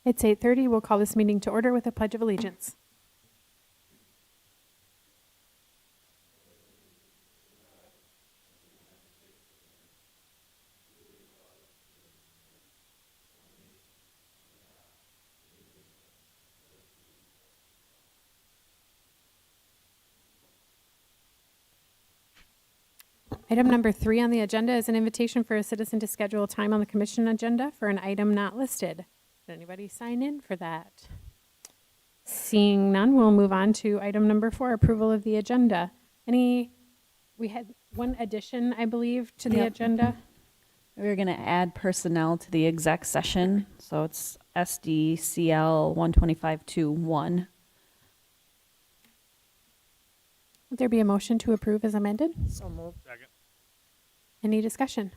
It's 8:30. We'll call this meeting to order with a pledge of allegiance. Item number 3 on the agenda is an invitation for a citizen to schedule time on the commission agenda for an item not listed. Did anybody sign in for that? Seeing none, we'll move on to item number 4, approval of the agenda. We had one addition, I believe, to the agenda. We're going to add personnel to the exec session, so it's SDCL 125-1. Would there be a motion to approve as amended? So moved. Second. Any discussion?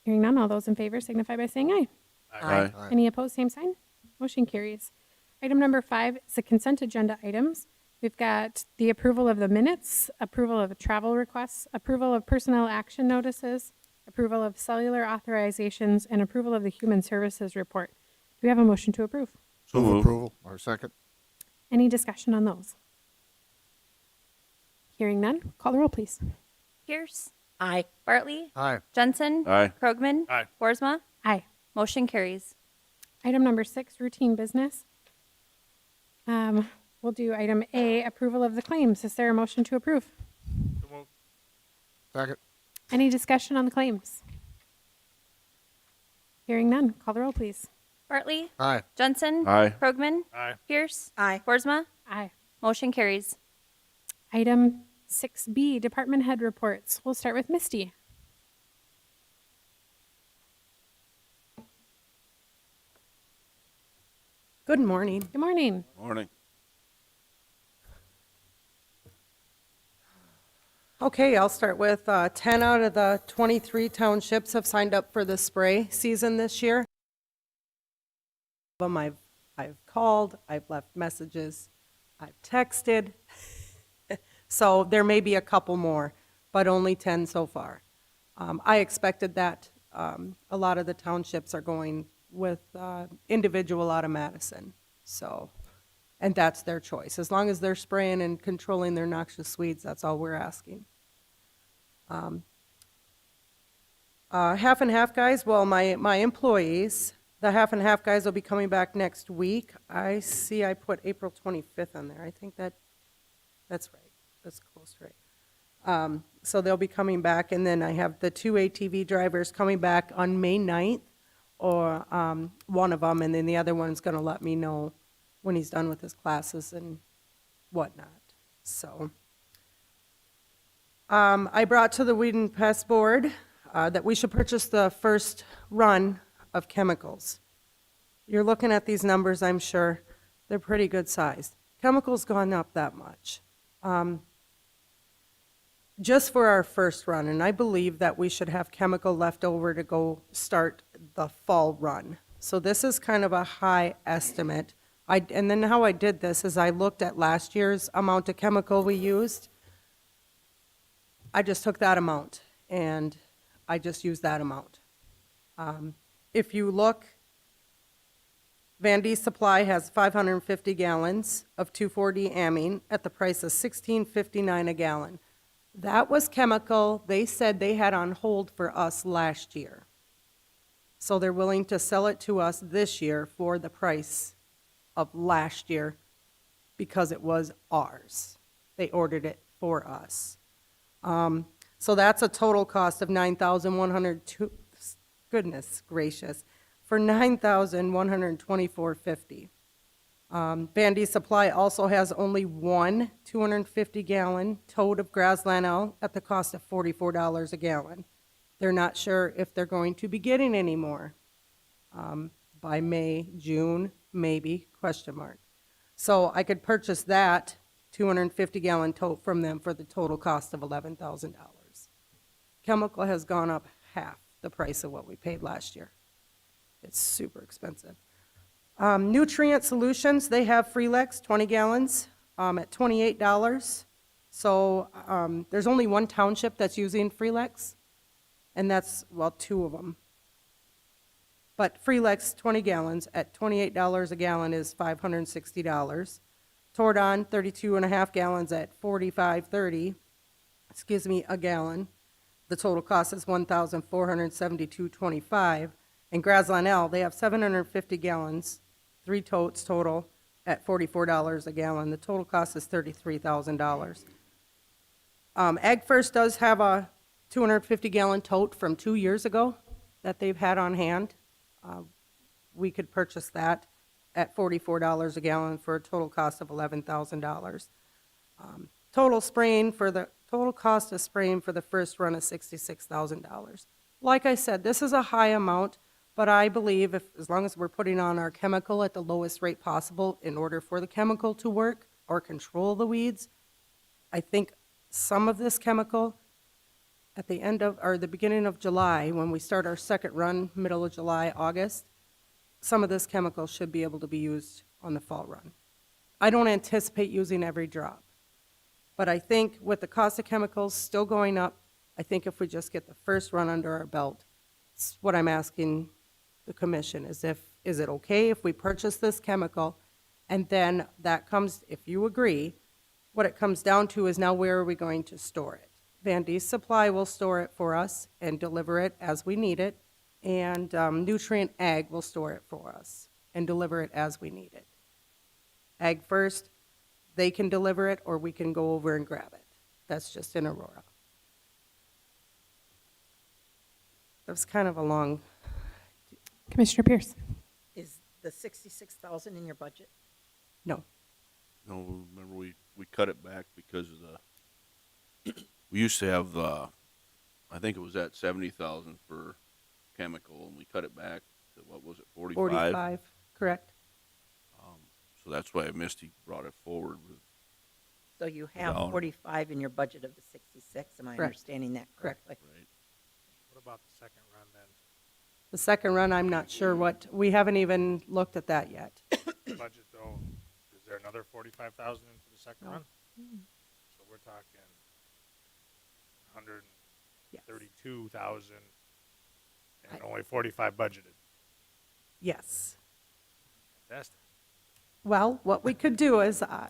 Hearing none, all those in favor signify by saying aye. Aye. Any opposed, same sign. Motion carries. Item number 5 is the consent agenda items. We've got the approval of the minutes, approval of travel requests, approval of personnel action notices, approval of cellular authorizations, and approval of the human services report. Do we have a motion to approve? So moved. Approval, or second? Any discussion on those? Hearing none, call the roll, please. Pierce, Aye. Bartley, Aye. Jensen, Aye. Krogman, Aye. Boersma. Aye. Motion carries. Item number 6, routine business. We'll do item A, approval of the claims. Is there a motion to approve? So moved. Second? Any discussion on the claims? Hearing none, call the roll, please. Bartley, Aye. Jensen, Aye. Krogman, Aye. Pierce, Boersma. Aye. Motion carries. Item 6B, department head reports. We'll start with Misty. Good morning. Good morning. Morning. Okay, I'll start with 10 out of the 23 townships have signed up for the spray season this year. I've called, I've left messages, I've texted. So there may be a couple more, but only 10 so far. I expected that a lot of the townships are going with individual out of Madison. So, and that's their choice. As long as they're spraying and controlling their noxious weeds, that's all we're asking. Half and half guys, well, my employees, the half and half guys will be coming back next week. I see I put April 25th on there. I think that's right. That's close, right? So they'll be coming back, and then I have the 2 ATV drivers coming back on May 9th, or one of them, and then the other one's going to let me know when he's done with his classes and whatnot. So I brought to the Weed and Pest Board that we should purchase the first run of chemicals. You're looking at these numbers, I'm sure. They're pretty good sized. Chemicals gone up that much. Just for our first run, and I believe that we should have chemical left over to go start the fall run. So this is kind of a high estimate. And then how I did this is I looked at last year's amount of chemical we used. I just took that amount, and I just used that amount. If you look, Van D Supply has 550 gallons of 2,4-D amine at the price of $16.59 a gallon. That was chemical they said they had on hold for us last year. So they're willing to sell it to us this year for the price of last year because it was ours. They ordered it for us. So that's a total cost of $9,102, goodness gracious, for $9,124.50. Van D Supply also has only one 250-gallon tote of grassland ale at the cost of $44 a gallon. They're not sure if they're going to be getting any more by May, June, maybe, question mark. So I could purchase that 250-gallon tote from them for the total cost of $11,000. Chemical has gone up half the price of what we paid last year. It's super expensive. Nutrient Solutions, they have Freelex 20 gallons at $28. So there's only one township that's using Freelex, and that's, well, 2 of them. But Freelex 20 gallons at $28 a gallon is $560. Tordon 32 and a half gallons at $45.30, a gallon. The total cost is $1,472.25. And Grazlan L, they have 750 gallons, 3 totes total at $44 a gallon. The total cost is $33,000. Ag First does have a 250-gallon tote from 2 years ago that they've had on hand. We could purchase that at $44 a gallon for a total cost of $11,000. Total cost of spraying for the first run is $66,000. Like I said, this is a high amount, but I believe as long as we're putting on our chemical at the lowest rate possible in order for the chemical to work or control the weeds, I think some of this chemical at the end of, or the beginning of July, when we start our second run, middle of July, August, some of this chemical should be able to be used on the fall run. I don't anticipate using every drop, but I think with the cost of chemicals still going up, I think if we just get the first run under our belt, it's what I'm asking the commission is it okay if we purchase this chemical and then that comes, if you agree, what it comes down to is now where are we going to store it? Van Dees Supply will store it for us and deliver it as we need it, and Nutrient Ag will store it for us and deliver it as we need it. Ag First, they can deliver it or we can go over and grab it. That's just in Aurora. That was kind of a long, Commissioner Pierce. Is the 66,000 in your budget? no. No, remember we cut it back because of we used to have, I think it was at 70,000 for chemical, and we cut it back to, what was it, 45? 45, correct. So that's why Misty brought it forward with, So you have Dollar. 45 in your budget of the 66, am I Correct. understanding that Correct. correctly? right? What about the second run then? The second run, I'm not sure we haven't even looked at that yet. Budget though, is there another 45,000 in for the second No. run? So we're talking Yes. 132,000 and only 45 budgeted. Yes. Fantastic. Well, what we could do is, I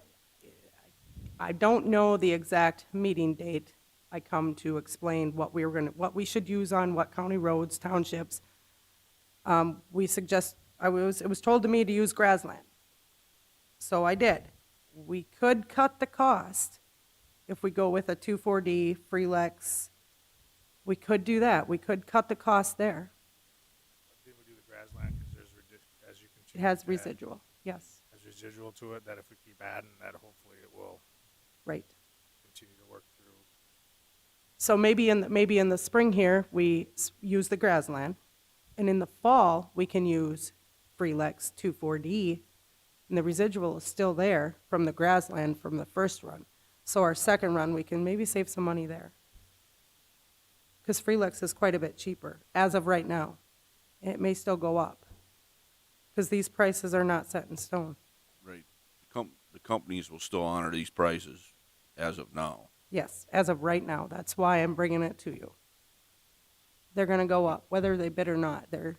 don't know the exact meeting date. I come to explain what what we should use on what county roads, townships. It was told to me to use grassland. So I did. We could cut the cost if we go with a 2,4-D Freelex. We could do that. We could cut the cost there. But then we do the grassland because there's, as you It continue. has to add- residual, yes, Has residual to it that if we keep adding that, hopefully it will right. continue to work through. So maybe in the spring here, we use the grassland, and in the fall, we can use Freelex 2,4-D, and the residual is still there from the grassland from the first run. So our second run, we can maybe save some money there. Because Freelex is quite a bit cheaper as of right now. It may still go up, because these prices are not set in stone. Right. The companies will still honor these prices as of now. Yes, as of right now. That's why I'm bringing it to you. They're going to go up, whether they bid or not. It's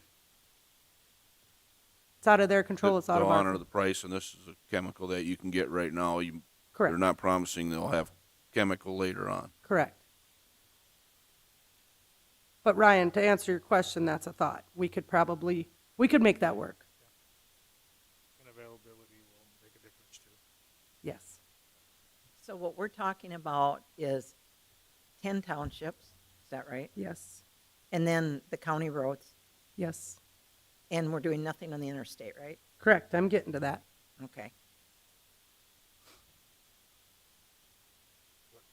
out of their control. It's out They'll of our honor the price, and this is a chemical that you can get right now. They're Correct. not promising they'll have chemical later on. Correct. But Ryan, to answer your question, that's a thought. We could make that work. And availability will make a difference too. Yes. So what we're talking about is 10 townships, is that right? Yes. And then the county roads, Yes. and we're doing nothing on the interstate, right? Correct. I'm getting to that. Okay.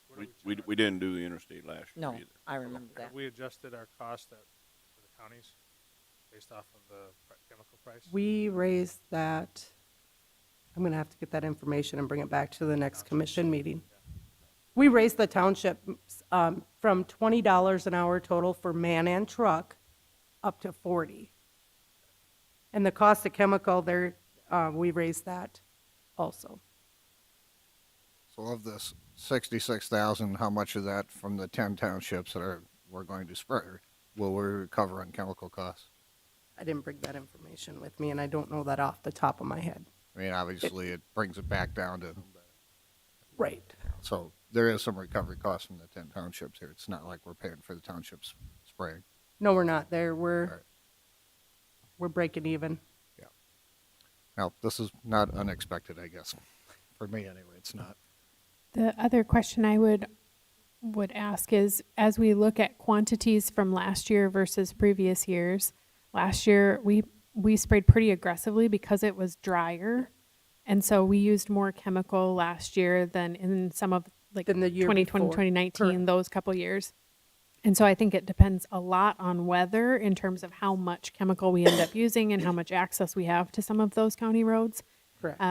What are We charging? didn't do the interstate last year No, either. I remember that. Have we adjusted our cost for the counties based off of the chemical price? We raised that. I'm going to have to get that information and bring it back to the next commission meeting. We raised the township from $20 an hour total for man and truck up to $40. And the cost of chemical there, we raised that also. So of this 66,000, how much of that from the 10 townships that we're going to spray will we recover on chemical costs? I didn't bring that information with me, and I don't know that off the top of my head. I mean, obviously, it brings it back down to, Right. so there is some recovery costs from the 10 townships here. It's not like we're paying for the townships spraying. No, we're not there. Right. We're breaking even. Now, this is not unexpected, I guess. For me, anyway, it's not. The other question I would ask is, as we look at quantities from last year versus previous years, last year we sprayed pretty aggressively because it was drier, and so we used more chemical last year than in some of like Than the year 2020, before. 2019, Correct. those couple years. And so I think it depends a lot on weather in terms of how much chemical we end up using and how much access we have to some of those county roads. Correct.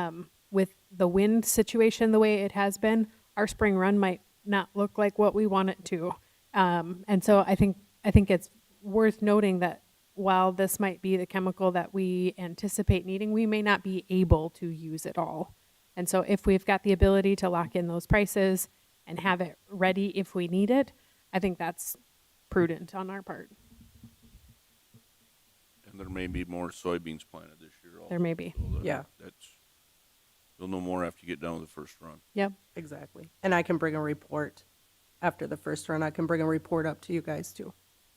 With the wind situation the way it has been, our spring run might not look like what we want it to. And so I think it's worth noting that while this might be the chemical that we anticipate needing, we may not be able to use it all. And so if we've got the ability to lock in those prices and have it ready if we need it, I think that's prudent on our part. And there may be more soybeans planted this year also. There may be. So Yeah. You'll know more after you get done with the first run. Yep. Exactly. And I can bring a report after the first run. I can bring a report up to you guys too.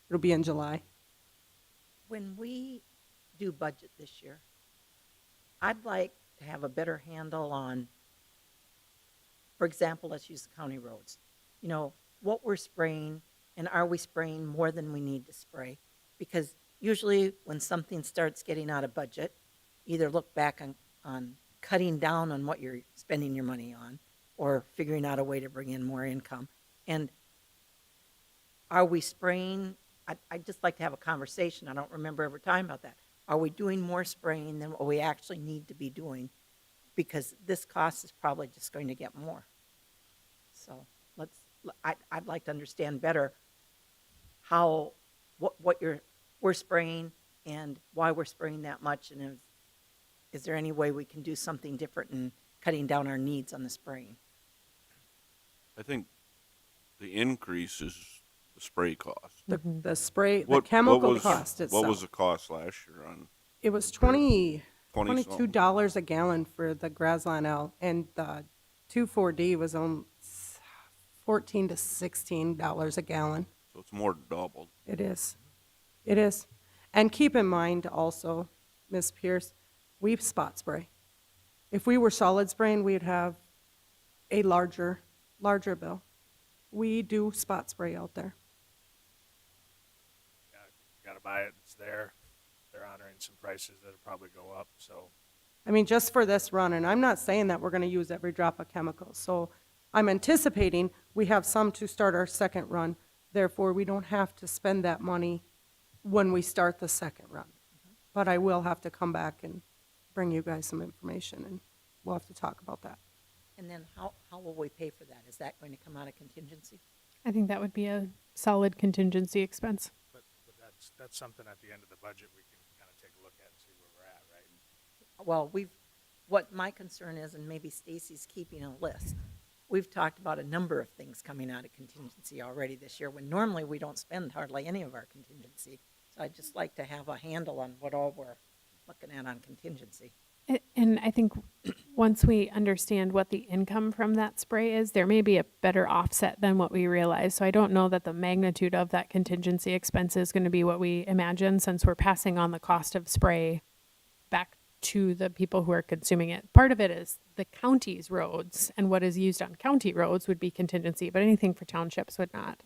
It'll be in July. When we do budget this year, I'd like to have a better handle on, for example, let's use the county roads. You know, what we're spraying, and are we spraying more than we need to spray? Because usually when something starts getting out of budget, either look back on cutting down on what you're spending your money on or figuring out a way to bring in more income. And are we spraying? I'd just like to have a conversation. I don't remember ever talking about that. Are we doing more spraying than what we actually need to be doing? Because this cost is probably just going to get more. So I'd like to understand better how, what we're spraying and why we're spraying that much, and is there any way we can do something different in cutting down our needs on the spraying? I think the increase is the spray cost. The spray, the What chemical was- cost itself. What was the cost last year on It was 20 $22 a gallon for the Graslon L, and the 2,4-D was on $14 to $16 a gallon. So it's more than doubled. It is. It is. And keep in mind also, Ms. Pierce, we spot spray. If we were solid spraying, we'd have a larger bill. We do spot spray out there. Got to buy it. It's there. They're honoring some prices that'll probably go up. So I mean, just for this run, and I'm not saying that we're going to use every drop of chemicals. So I'm anticipating we have some to start our second run. Therefore, we don't have to spend that money when we start the second run. But I will have to come back and bring you guys some information, and we'll have to talk about that. And then how will we pay for that? Is that going to come out of contingency? I think that would be a solid contingency expense. but that's something at the end of the budget we can kind of take a look at and see where we're at, right? Well, what my concern is, and maybe Stacy's keeping a list, we've talked about a number of things coming out of contingency already this year, when normally we don't spend hardly any of our contingency. So I'd just like to have a handle on what all we're looking at on contingency. And I think once we understand what the income from that spray is, there may be a better offset than what we realize. So I don't know that the magnitude of that contingency expense is going to be what we imagine, since we're passing on the cost of spray back to the people who are consuming it. Part of it is the county's roads, and what is used on county roads would be contingency, but anything for townships would not.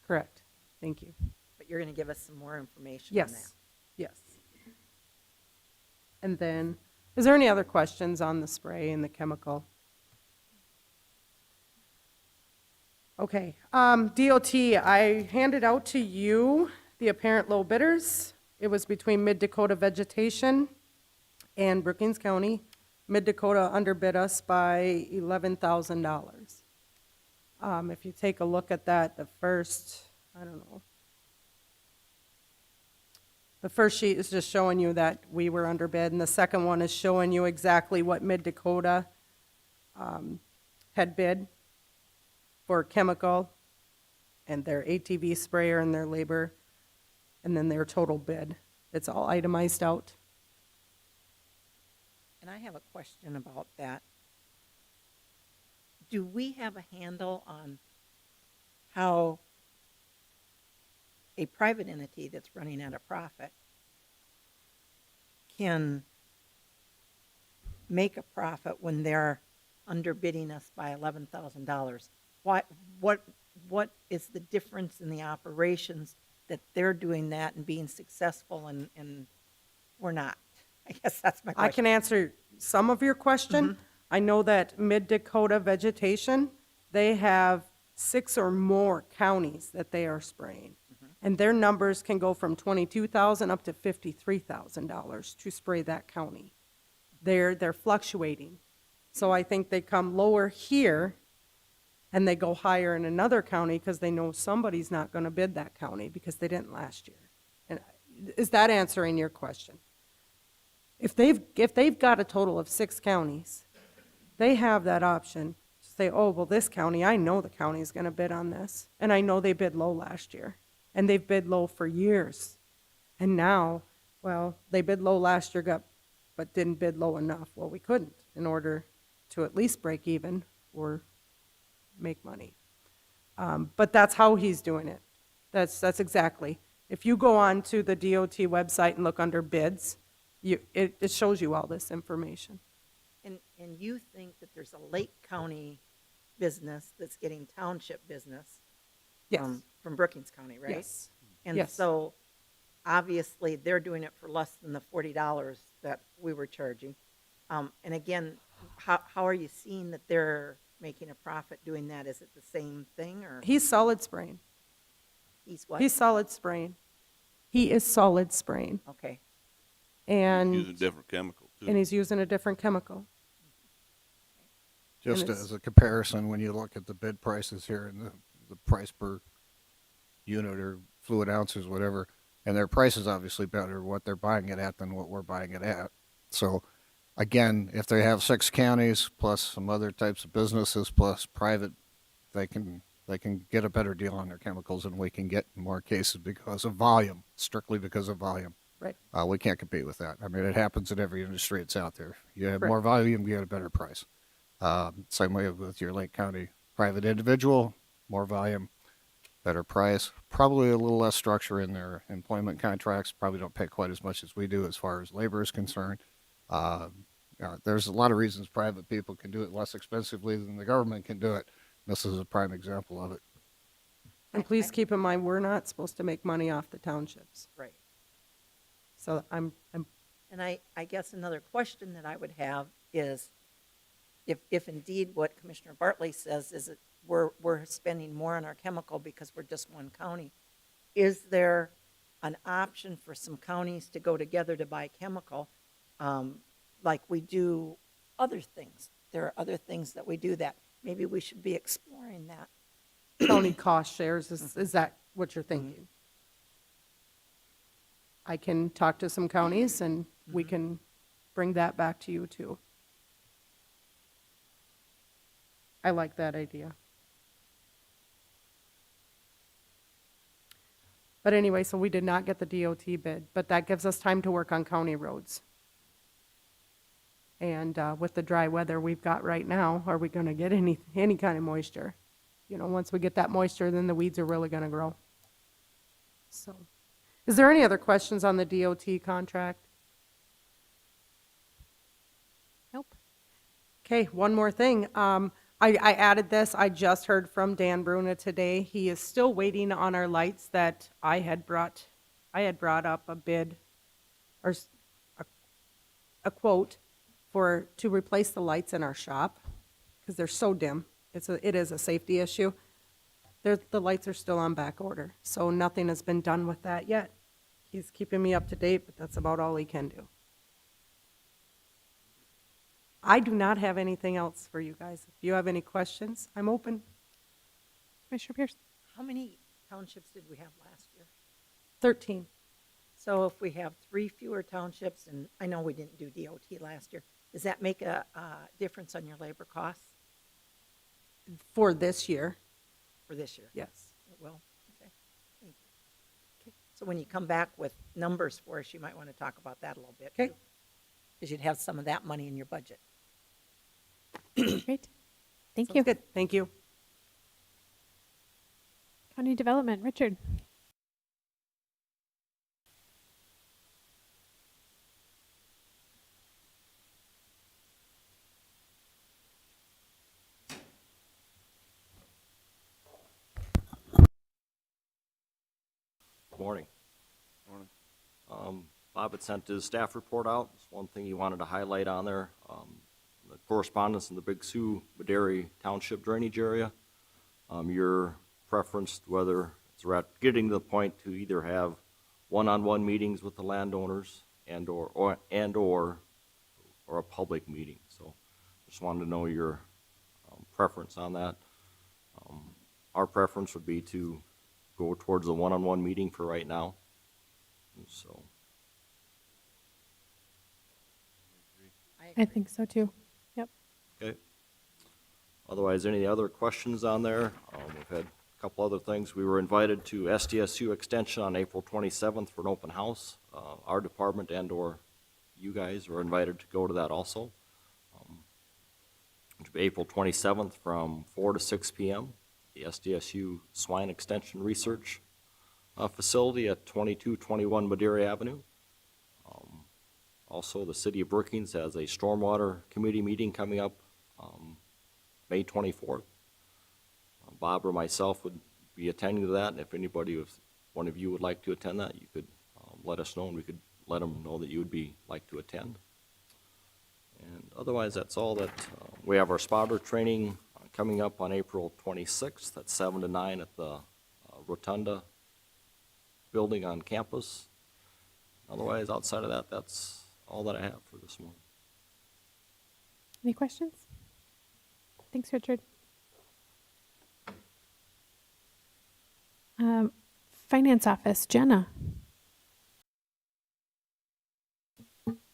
Correct. Thank you. But you're going to give us some more information on that. Yes, yes. And then, is there any other questions on the spray and the chemical? Okay, DOT, I handed out to you the apparent low bidders. It was between Mid Dakota Vegetation and Brookings County. Mid Dakota underbid us by $11,000. If you take a look at that, the first, I don't know. The first sheet is just showing you that we were underbid, and the second one is showing you exactly what Mid Dakota had bid for chemical and their ATV sprayer and their labor, and then their total bid. It's all itemized out. And I have a question about that. Do we have a handle on how a private entity that's running at a profit can make a profit when they're underbidding us by $11,000? What is the difference in the operations that they're doing that and being successful and we're not? I guess that's my I question. can answer some of your question. I know that Mid-Dakota Vegetation, they have 6 or more counties that they are spraying. And their numbers can go from $22,000 up to $53,000 to spray that county. They're fluctuating. So I think they come lower here and they go higher in another county because they know somebody's not going to bid that county because they didn't last year. And is that answering your question? If they've got a total of 6 counties, they have that option to say, oh, well, this county, I know the county is going to bid on this. And I know they bid low last year. And they've bid low for years. And now, well, they bid low last year, but didn't bid low enough. Well, we couldn't in order to at least break even or make money. But that's how he's doing it. That's exactly. If you go on to the DOT website and look under bids, it shows you all this information. And you think that there's a Lake County business that's getting township business Yes. from Brookings County, right? Yes. And Yes. so obviously they're doing it for less than the $40 that we were charging. And again, how are you seeing that they're making a profit doing that? Is it the same thing or He's solid spraying. he's what? He's solid spraying. He is solid spraying. Okay. And Using different chemical too. and he's using a different chemical. Just And it's- as a comparison, when you look at the bid prices here and the price per unit or fluid ounces, whatever, and their price is obviously better what they're buying it at than what we're buying it at. So again, if they have 6 counties plus some other types of businesses plus private, they can get a better deal on their chemicals than we can get in more cases because of volume, strictly because of volume. Right. We can't compete with that. I mean, it happens in every industry it's out there. You have Right. more volume, you get a better price. Same way with your Lake County private individual, more volume, better price, probably a little less structure in their employment contracts, probably don't pay quite as much as we do as far as labor is concerned. There's a lot of reasons private people can do it less expensively than the government can do it. This is a prime example of it. And please keep in mind, we're not supposed to make money off the townships. Right. So I'm And I guess another question that I would have is if indeed what Commissioner Bartley says is that we're spending more on our chemical because we're just one county, is there an option for some counties to go together to buy chemical like we do other things? There are other things that we do that. Maybe we should be exploring that. county cost shares, is that what you're thinking? I can talk to some counties and we can bring that back to you too. I like that idea. But anyway, so we did not get the DOT bid, but that gives us time to work on county roads. And with the dry weather we've got right now, are we going to get any kind of moisture? You know, once we get that moisture, then the weeds are really going to grow. So, is there any other questions on the DOT contract? Nope. Okay, one more thing. I added this. I just heard from Dan Bruna today. He is still waiting on our lights that I had brought up a bid or a quote to replace the lights in our shop because they're so dim. It is a safety issue. The lights are still on back order, so nothing has been done with that yet. He's keeping me up to date, but that's about all he can do. I do not have anything else for you guys. If you have any questions, I'm open. Commissioner Pierce? How many townships did we have last year? 13 So if we have 3 fewer townships, and I know we didn't do DOT last year, does that make a difference on your labor costs for this year, for this year? yes. It will? Okay. Thank you. So when you come back with numbers for us, you might want to talk about that a little bit. Okay. Because you'd have some of that money in your budget. Great. Thank Sounds you. good. Thank you. County Development, Richard. Morning. Morning. Bob had sent his staff report out. There's one thing he wanted to highlight on there. The correspondence in the Big Sioux, Madera Township drainage area. Your preference, whether it's we're at getting to the point to either have one-on-one meetings with the landowners or a public meeting. So just wanted to know your preference on that. Our preference would be to go towards the one-on-one meeting for right now. And so, I think so too. Yep. okay. Otherwise, any other questions on there? We've had a couple other things. We were invited to SDSU Extension on April 27th for an open house. Our department and/or you guys were invited to go to that also. It'll be April 27th from 4 to 6 p.m. The SDSU Swine Extension Research Facility at 2221 Madera Avenue. Also, the City of Brookings has a Stormwater Committee meeting coming up May 24th. Bob or myself would be attending to that, and if anybody, if one of you would like to attend that, you could let us know, and we could let them know that you would be like to attend. And otherwise, that's all that, we have our spotter training coming up on April 26th at 7 to 9 at the Rotunda building on campus. Otherwise, outside of that, that's all that I have for this morning. Any questions? Thanks, Richard. Finance Office, Jenna.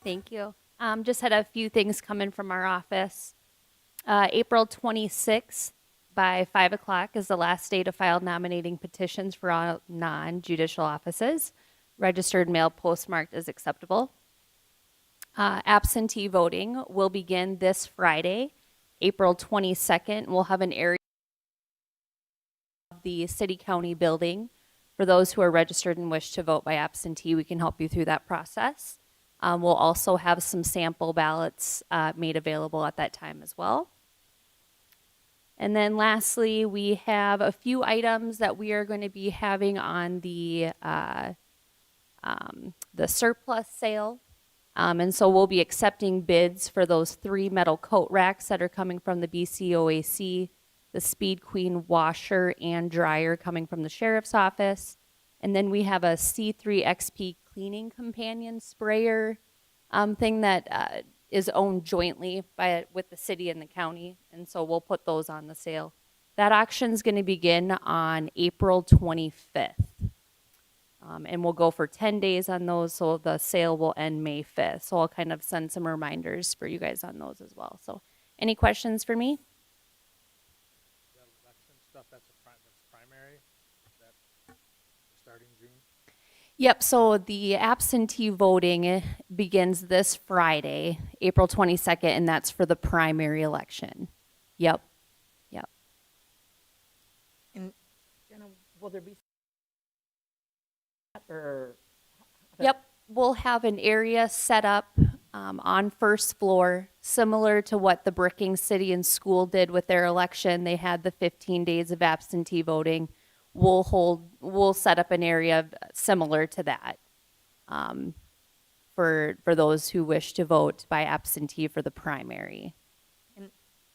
Thank you. Just had a few things coming from our office. April 26th by 5 o'clock is the last day to file nominating petitions for all non-judicial offices. Registered mail postmarked is acceptable. Absentee voting will begin this Friday, April 22nd. We'll have an area of the city-county building. For those who are registered and wish to vote by absentee, we can help you through that process. We'll also have some sample ballots made available at that time as well. And then lastly, we have a few items that we are going to be having on the surplus sale. And so we'll be accepting bids for those 3 metal coat racks that are coming from the BCOAC, the Speed Queen washer and dryer coming from the sheriff's office. And then we have a C3 XP cleaning companion sprayer thing that is owned jointly with the city and the county. And so we'll put those on the sale. That auction's going to begin on April 25th. And we'll go for 10 days on those, so the sale will end May 5th. So I'll kind of send some reminders for you guys on those as well. So any questions for me? That election stuff, that's primary, that starting June. Yep, so the absentee voting begins this Friday, April 22nd, and that's for the primary election. Yep. And, Jenna, will there be or Yep, we'll have an area set up on first floor, similar to what the Brookings City and School did with their election. They had the 15 days of absentee voting. We'll set up an area similar to that for those who wish to vote by absentee for the primary.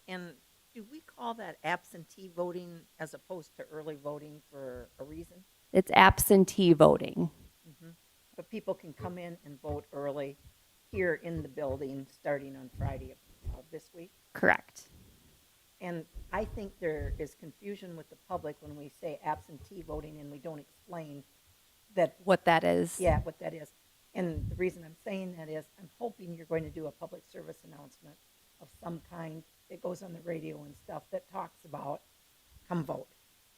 and do we call that absentee voting as opposed to early voting for a reason? It's absentee voting. But people can come in and vote early here in the building starting on Friday of this week. Correct. And I think there is confusion with the public when we say absentee voting and we don't explain that, What that is. yeah, what that is. And the reason I'm saying that is I'm hoping you're going to do a public service announcement of some kind that goes on the radio and stuff that talks about come vote.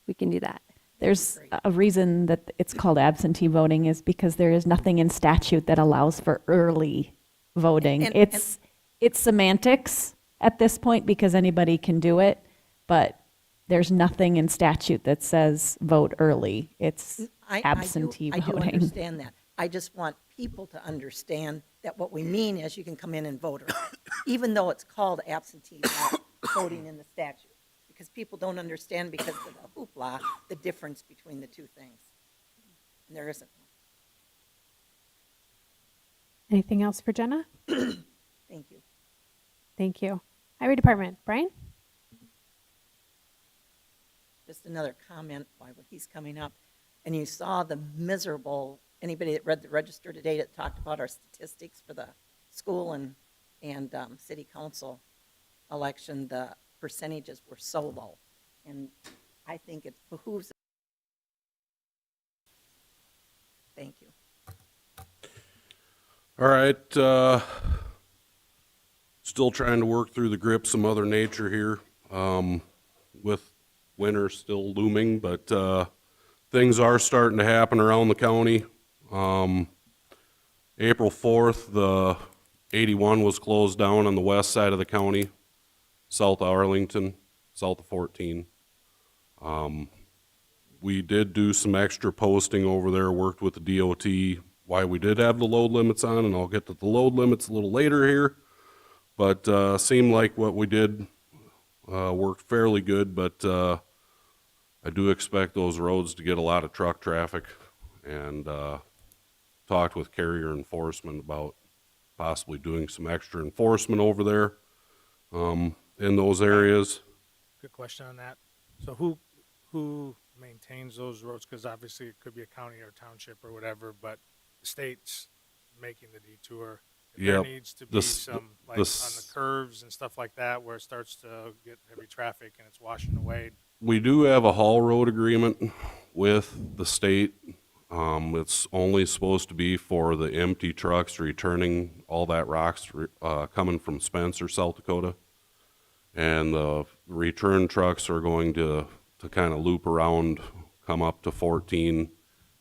We can do that. There's Great. a reason that it's called absentee voting is because there is nothing in statute that allows for early voting. And- It's semantics at this point because anybody can do it, but there's nothing in statute that says vote early. It's absentee I do voting. understand that. I just want people to understand that what we mean is you can come in and vote early, even though it's called absentee voting in the statute. Because people don't understand because of the hoopla, the difference between the two things. And there isn't one. Anything else for Jenna? Thank you. Thank you. Highway Department, Brian? Just another comment while he's coming up. And you saw the miserable, anybody that read the Register today that talked about our statistics for the school and city council election, the percentages were so low. And I think it behooves. Thank you. All right, still trying to work through the grips of Mother Nature here, with winter still looming, but things are starting to happen around the county. April 4th, the 81 was closed down on the west side of the county, south of Arlington, south of 14. We did do some extra posting over there, worked with the DOT, why we did have the load limits on, and I'll get to the load limits a little later here. But seemed like what we did worked fairly good, but I do expect those roads to get a lot of truck traffic, and talked with carrier enforcement about possibly doing some extra enforcement over there in those areas. Good question on that. So who maintains those roads? Because obviously it could be a county or township or whatever, but the state's making the detour. If there Yep. needs to be The some, like on the curves and stuff like that, where it starts to get heavy traffic and it's washing away. We do have a haul road agreement with the state. It's only supposed to be for the empty trucks returning all that rocks coming from Spencer, South Dakota. And the return trucks are going to kind of loop around, come up to 14,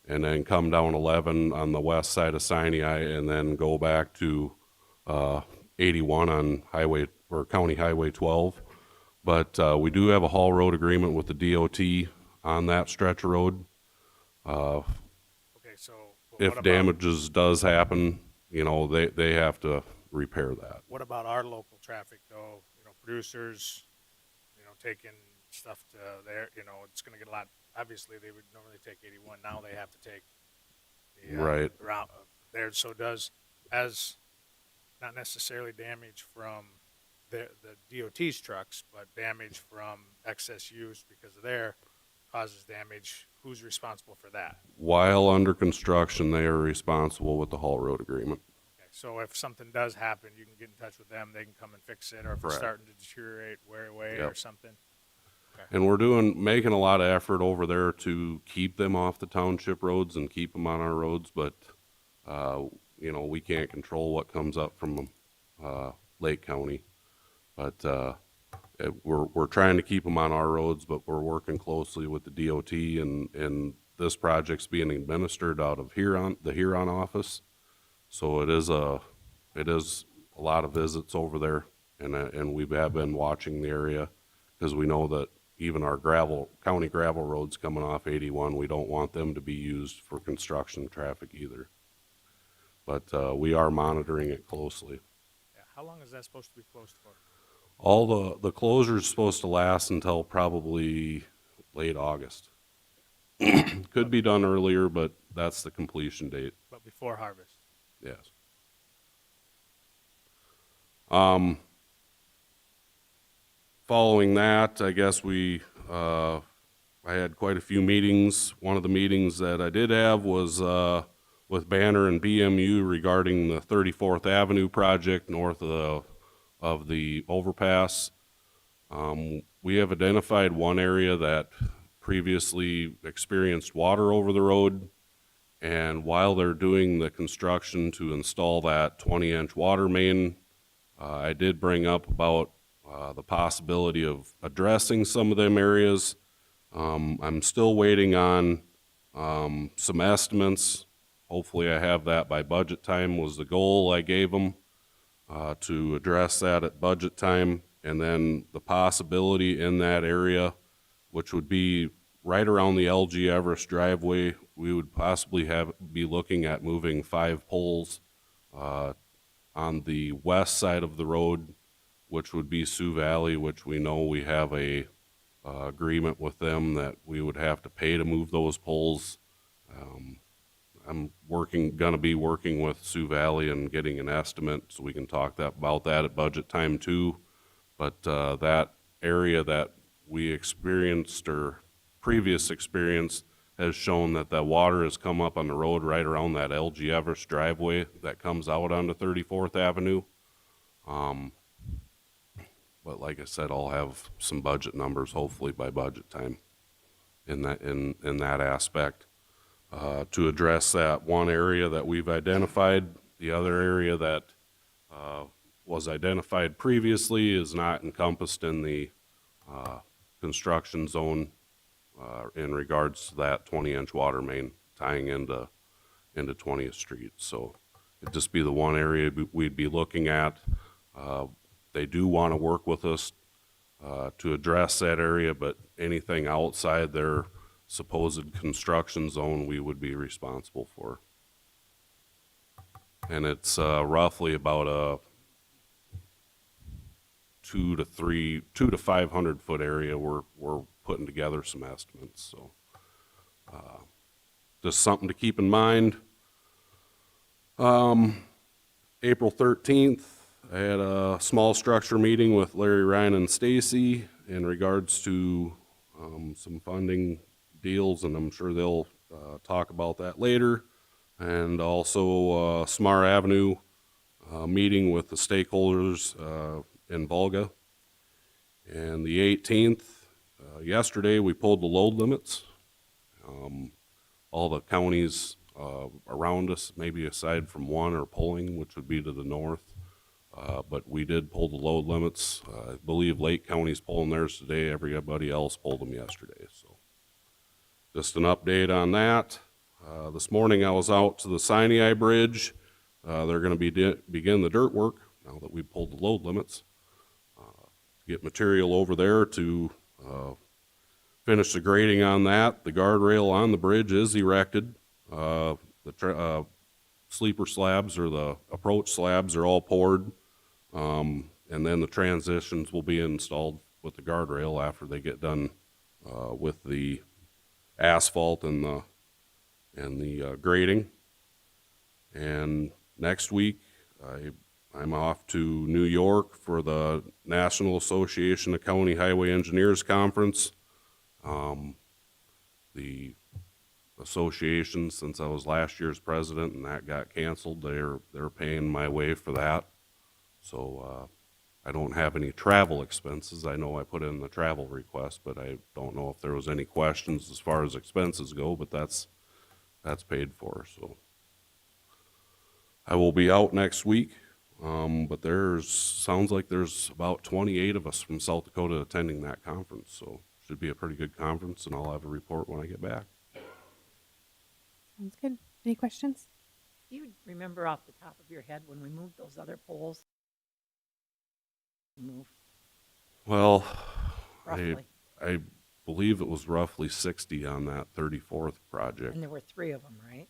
and then come down 11 on the west side of Sinai, and then go back to 81 on highway or County Highway 12. But we do have a haul road agreement with the DOT on that stretch of road. Okay, so but If damages does happen, you know, they have to repair that. what about our local traffic though? You know, producers, you know, taking stuff to there, you know, it's going to get a lot. Obviously, they would normally take 81. Now they have to take the Right. route there. So does as not necessarily damage from the DOT's trucks, but damage from excess use because of their causes damage. Who's responsible for that? While under construction, they are responsible with the haul road agreement. Okay, so if something does happen, you can get in touch with them. They can come and fix it, or if it's Correct. starting to deteriorate, wear away Yep. or something. And we're making a lot of effort over there to keep them off the township roads and keep them on our roads, but, you know, we can't control what comes up from, Lake County. But, we're trying to keep them on our roads, but we're working closely with the DOT, and this project's being administered out of the Huron office. So it is a lot of visits over there, and we have been watching the area, because we know that even our county gravel roads coming off 81, we don't want them to be used for construction traffic either. But we are monitoring it closely. Yeah. How long is that supposed to be closed for? All the closure's supposed to last until probably late August. Could be done earlier, but that's the completion date. But before harvest. Yes. Following that, I guess I had quite a few meetings. One of the meetings that I did have was with Banner and BMU regarding the 34th Avenue project north of the overpass. We have identified one area that previously experienced water over the road, and while they're doing the construction to install that 20-inch water main, I did bring up about the possibility of addressing some of them areas I'm still waiting on some estimates. Hopefully I have that by budget time was the goal I gave them to address that at budget time. And then the possibility in that area, which would be right around the LG Everest driveway, we would possibly be looking at moving 5 poles on the west side of the road, which would be Sioux Valley, which we know we have a agreement with them that we would have to pay to move those poles. I'm gonna be working with Sioux Valley and getting an estimate so we can talk about that at budget time too. But that area that we experienced or previous experience has shown that the water has come up on the road right around that LG Everest driveway that comes out onto 34th Avenue. But like I said, I'll have some budget numbers hopefully by budget time in that aspect. To address that one area that we've identified. The other area that was identified previously is not encompassed in the construction zone in regards to that 20-inch water main tying into 20th Street. So it'd just be the one area we'd be looking at. They do want to work with us to address that area, but anything outside their supposed construction zone we would be responsible for. And it's roughly about a 200 to 500 foot area. We're putting together some estimates, so just something to keep in mind. April 13th, I had a small structure meeting with Larry, Ryan, and Stacy in regards to some funding deals, and I'm sure they'll talk about that later. And also Smar Avenue meeting with the stakeholders in Volga. And the 18th, yesterday, we pulled the load limits. All the counties around us, maybe aside from one, are pulling, which would be to the north. But we did pull the load limits. I believe Lake County's pulling theirs today. Everybody else pulled them yesterday. So just an update on that. This morning I was out to the Sinai Bridge. They're going to begin the dirt work now that we pulled the load limits. Get material over there to finish the grading on that. The guardrail on the bridge is erected. The sleeper slabs or the approach slabs are all poured. And then the transitions will be installed with the guardrail after they get done with the asphalt and the grading. And next week, I'm off to New York for the National Association of County Highway Engineers Conference. The association, since I was last year's president and that got canceled, they're paying my way for that. So I don't have any travel expenses. I know I put in the travel request, but I don't know if there was any questions as far as expenses go, but that's paid for. So I will be out next week, but sounds like there's about 28 of us from South Dakota attending that conference. So should be a pretty good conference, and I'll have a report when I get back. Sounds good. Any questions? Do you remember off the top of your head when we moved those other poles? Well, Roughly. I believe it was roughly 60 on that 34th project. And there were 3 of them, right?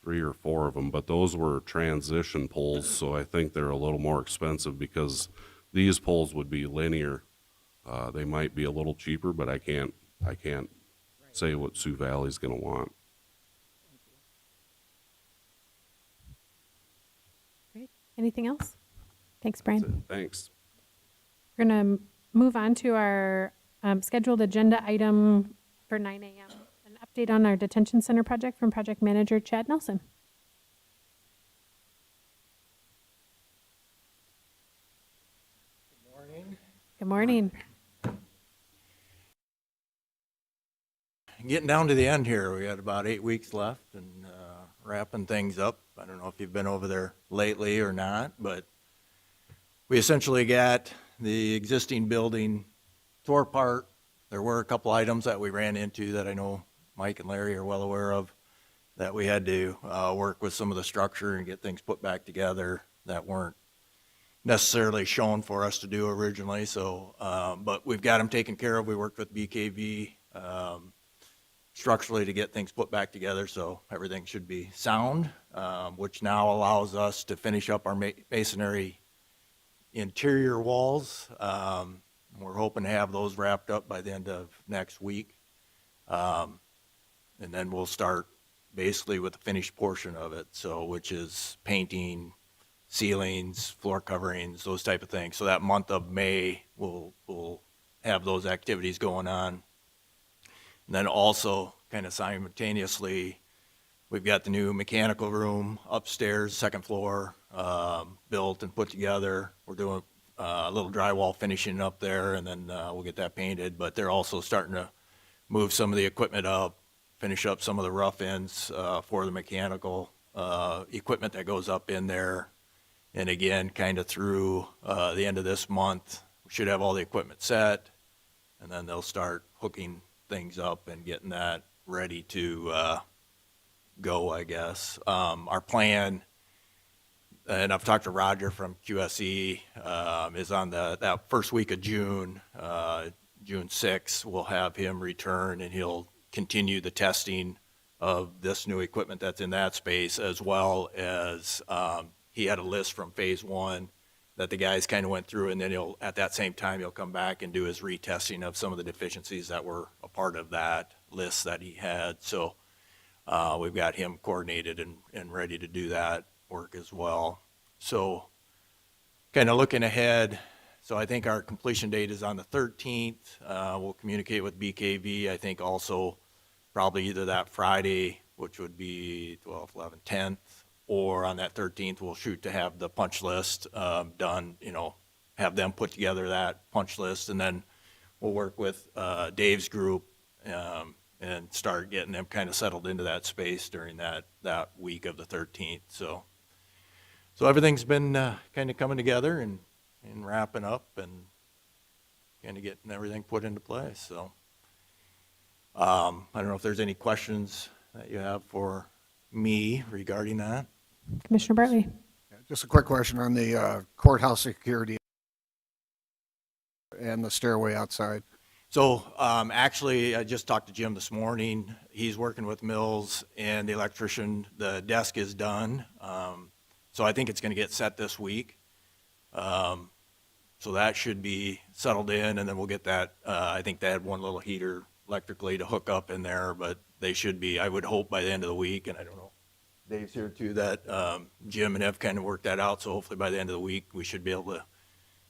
3 or 4 of them, but those were transition poles, so I think they're a little more expensive because these poles would be linear. They might be a little cheaper, but I can't say what Sioux Valley's going to want. Great. Anything else? Thanks, Brian. Thanks. We're going to move on to our scheduled agenda item for 9 a.m. An update on our detention center project from project manager Chad Nelson. Good morning. Good morning. Getting down to the end here. We got about 8 weeks left and wrapping things up. I don't know if you've been over there lately or not, but we essentially got the existing building tore apart, there were a couple items that we ran into that I know Mike and Larry are well aware of, that we had to work with some of the structure and get things put back together that weren't necessarily shown for us to do originally. So, but we've got them taken care of. We worked with BKV structurally to get things put back together, so everything should be sound, which now allows us to finish up our masonry interior walls. We're hoping to have those wrapped up by the end of next week. And then we'll start basically with the finished portion of it, so which is painting, ceilings, floor coverings, those type of things. So that month of May, we'll have those activities going on. And then also, kind of simultaneously, we've got the new mechanical room upstairs, second floor, built and put together. We're doing a little drywall finishing up there, and then we'll get that painted. But they're also starting to move some of the equipment up, finish up some of the rough ends for the mechanical equipment that goes up in there. And again, kind of through the end of this month, we should have all the equipment set, and then they'll start hooking things up and getting that ready to go, I guess. Our plan, and I've talked to Roger from QSE, is on that first week of June, June 6th, we'll have him return, and he'll continue the testing of this new equipment that's in that space, as well as he had a list from phase one that the guys kind of went through, and then at that same time, he'll come back and do his retesting of some of the deficiencies that were a part of that list that he had. So we've got him coordinated and ready to do that work as well. So kind of looking ahead, so I think our completion date is on the 13th. We'll communicate with BKV, I think also probably either that Friday, which would be 12th, 11th, 10th, or on that 13th, we'll shoot to have the punch list done, have them put together that punch list, and then we'll work with Dave's group and start getting them kind of settled into that space during that week of the 13th. So everything's been kind of coming together and wrapping up and kind of getting everything put into place. So I don't know if there's any questions that you have for me regarding that. Commissioner Bartley. Just a quick question on the courthouse security and the stairway outside. So actually, I just talked to Jim this morning. He's working with Mills and the electrician. The desk is done. So I think it's going to get set this week. So that should be settled in, and then we'll get that. I think they had one little heater electrically to hook up in there, but they should be, I would hope, by the end of the week. And I don't know, Dave's here too, that Jim and Ev kind of worked that out. So hopefully by the end of the week, we should be able to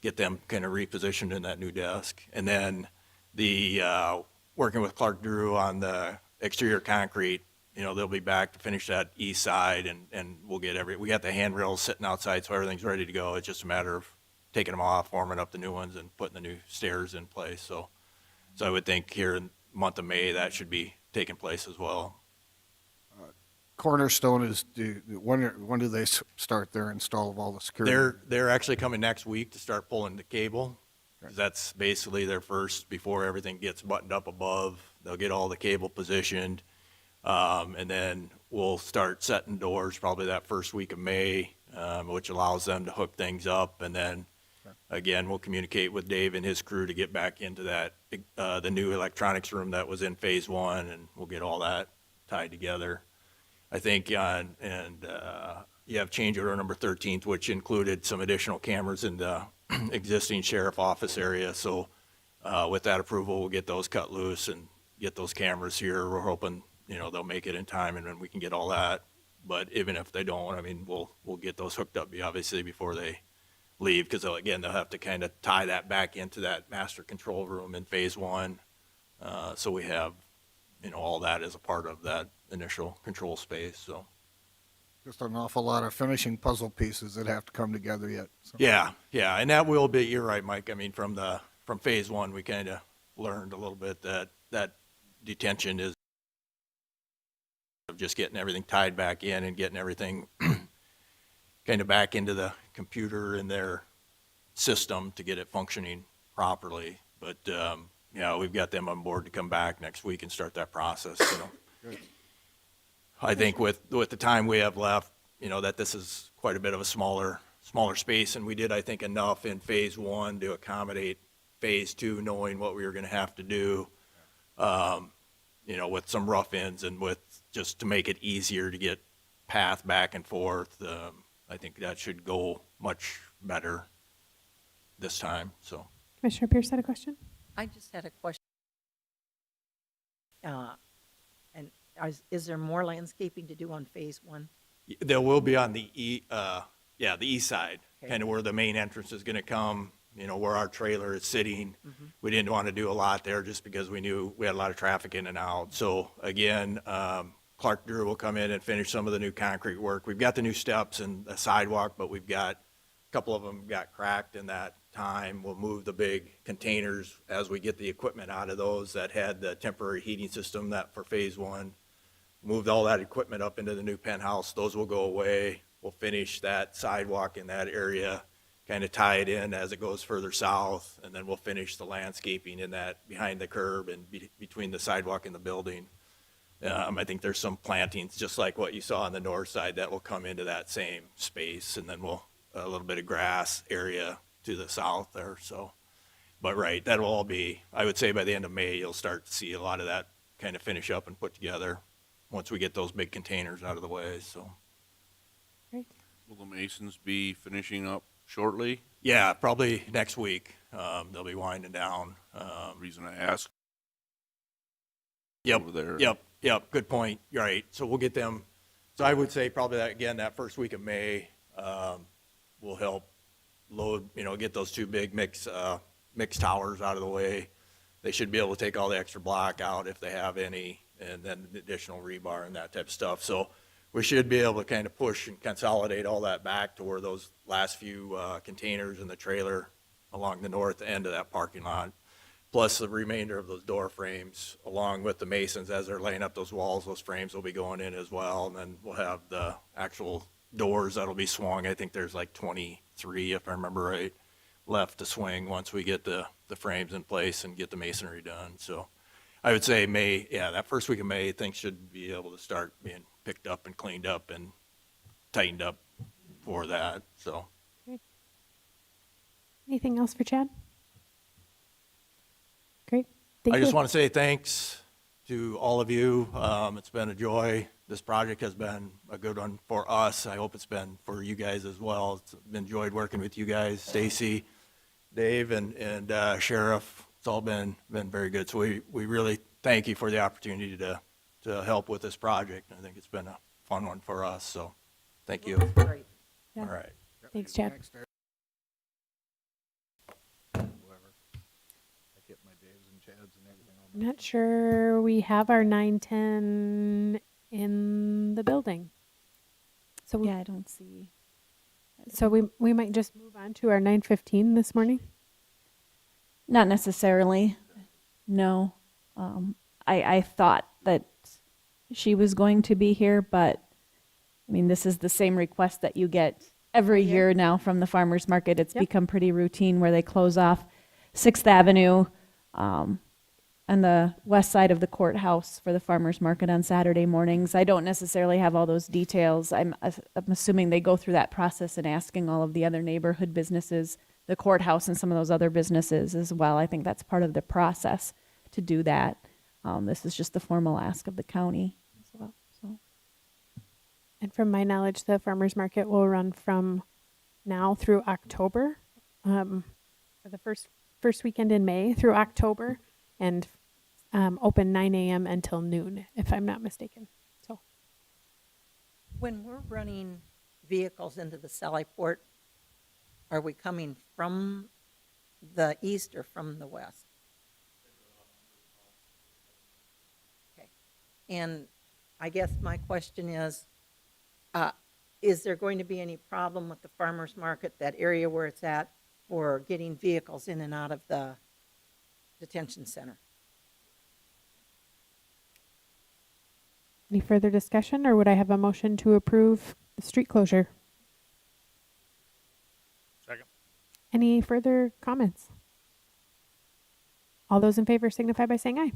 get them kind of repositioned in that new desk. And then the working with Clark Drew on the exterior concrete, they'll be back to finish that east side, and we'll get we got the handrails sitting outside, so everything's ready to go. It's just a matter of taking them off, forming up the new ones, and putting the new stairs in place. So I would think here in the month of May, that should be taking place as well. Cornerstone is when do they start their install of all the security? They're actually coming next week to start pulling the cable. 'Cause that's basically their first, before everything gets buttoned up above. They'll get all the cable positioned, and then we'll start setting doors probably that first week of May, which allows them to hook things up. And then again, we'll communicate with Dave and his crew to get back into that the new electronics room that was in phase one, and we'll get all that tied together. I think, you have change order number 13, which included some additional cameras in the existing sheriff office area. So with that approval, we'll get those cut loose and get those cameras here. We're hoping, they'll make it in time, and then we can get all that. But even if they don't, we'll get those hooked up, obviously, before they leave, because they'll have to kind of tie that back into that master control room in phase one. So we have, all that as a part of that initial control space. So Just an awful lot of finishing puzzle pieces that have to come together yet. So. yeah, and that will be. You're right, Mike. From phase one, we kind of learned a little bit that detention is of just getting everything tied back in and getting everything kind of back into the computer in their system to get it functioning properly. But we've got them on board to come back next week and start that process, I think with the time we have left, that this is quite a bit of a smaller space, and we did, I think, enough in phase one to accommodate phase two, knowing what we were gonna have to do, with some rough ends and with, just to make it easier to get path back and forth. I think that should go much better this time, so. Commissioner Pierce had a question? I just had a question. And is there more landscaping to do on phase one? There will be on the the east side, Okay. kind of where the main entrance is gonna come, where our trailer is sitting. We didn't want to do a lot there just because we knew we had a lot of traffic in and out. So again, Clark Drew will come in and finish some of the new concrete work. We've got the new steps and the sidewalk, but we've got, a couple of them got cracked in that time. We'll move the big containers as we get the equipment out of those that had the temporary heating system that for phase one. Moved all that equipment up into the new penthouse. Those will go away. We'll finish that sidewalk in that area, kind of tie it in as it goes further south, and then we'll finish the landscaping in that behind the curb and between the sidewalk and the building. I think there's some plantings, just like what you saw on the north side, that will come into that same space, and then a little bit of grass area to the south there, so. But right, that'll all be, I would say by the end of May, you'll start to see a lot of that kind of finish up and put together, once we get those big containers out of the way, so. Great. Will the masons be finishing up shortly? Yeah, probably next week, they'll be winding down. Reason I ask. Yep, Over there. Yep, good point, you're right, so we'll get them, so I would say probably that, again, that first week of May, will help load, get those two big mix towers out of the way. They should be able to take all the extra block out if they have any, and then the additional rebar and that type of stuff, so we should be able to kind of push and consolidate all that back to where those last few containers in the trailer along the north end of that parking lot, plus the remainder of those door frames, along with the masons as they're laying up those walls, those frames will be going in as well, and then we'll have the actual doors that'll be swung. I think there's like 23, if I remember right, left to swing once we get the frames in place and get the masonry done, so I would say May, that first week of May, things should be able to start being picked up and cleaned up and tightened up for that, so. Anything else for Chad? Great. Thank I you. just want to say thanks to all of you. It's been a joy. This project has been a good one for us. I hope it's been for you guys as well. It's been enjoyed working with you guys, Stacy, Dave, and Sheriff. It's all been very good. So we really thank you for the opportunity to help with this project. I think it's been a fun one for us, so thank you. Great. Yeah. All right. Thanks, Chad. Whoever. I get my Daves and Chads and everything on I'm not sure we have our 9:10 in the building. So Yeah, I don't see. so we might just move on to our 9:15 this morning. Not necessarily. No. I thought that she was going to be here, but I mean, this is the same request that you get every year now from the farmer's market. It's Yep. become pretty routine where they close off 6th Avenue on the west side of the courthouse for the farmer's market on Saturday mornings. I don't necessarily have all those details. I'm assuming they go through that process and asking all of the other neighborhood businesses, the courthouse and some of those other businesses as well. I think that's part of the process to do that. This is just the formal ask of the county as well. So And from my knowledge, the farmers market will run from now through October, for the first weekend in May through October, and open 9 a.m. until noon, if I'm not mistaken. So When we're running vehicles into the Sally Port, are we coming from the east or from the west? Okay. And I guess my question is there going to be any problem with the farmer's market, that area where it's at, for getting vehicles in and out of the detention center? any further discussion, or would I have a motion to approve the street closure? Second. Any further comments? All those in favor signify by saying aye.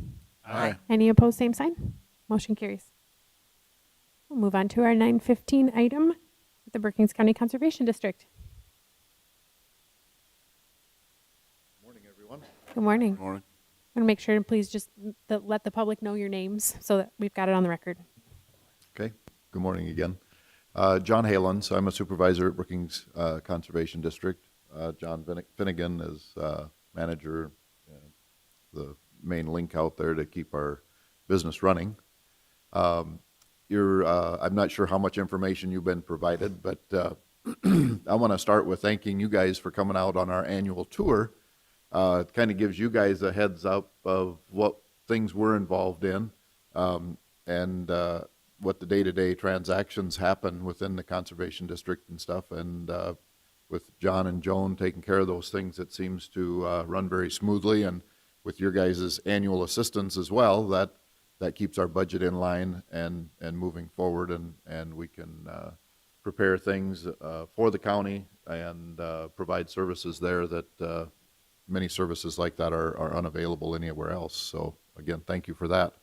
Aye. Any opposed, same sign. Motion carries. We'll move on to our 9:15 item with the Brookings County Conservation District. Morning, everyone. Good morning. Morning. I'm going to make sure to please just let the public know your names so that we've got it on the record. Okay, good morning again. John Halens, I'm a supervisor at Brookings Conservation District. John Finnegan is manager, the main link out there to keep our business running. I'm not sure how much information you've been provided, but I want to start with thanking you guys for coming out on our annual tour. It kind of gives you guys a heads up of what things we're involved in, and what the day-to-day transactions happen within the conservation district and stuff. And with John and Joan taking care of those things, it seems to run very smoothly. And with your guys' annual assistance as well, that keeps our budget in line and moving forward, and we can prepare things for the county and provide services there that many services like that are unavailable anywhere else. So again, thank you for that.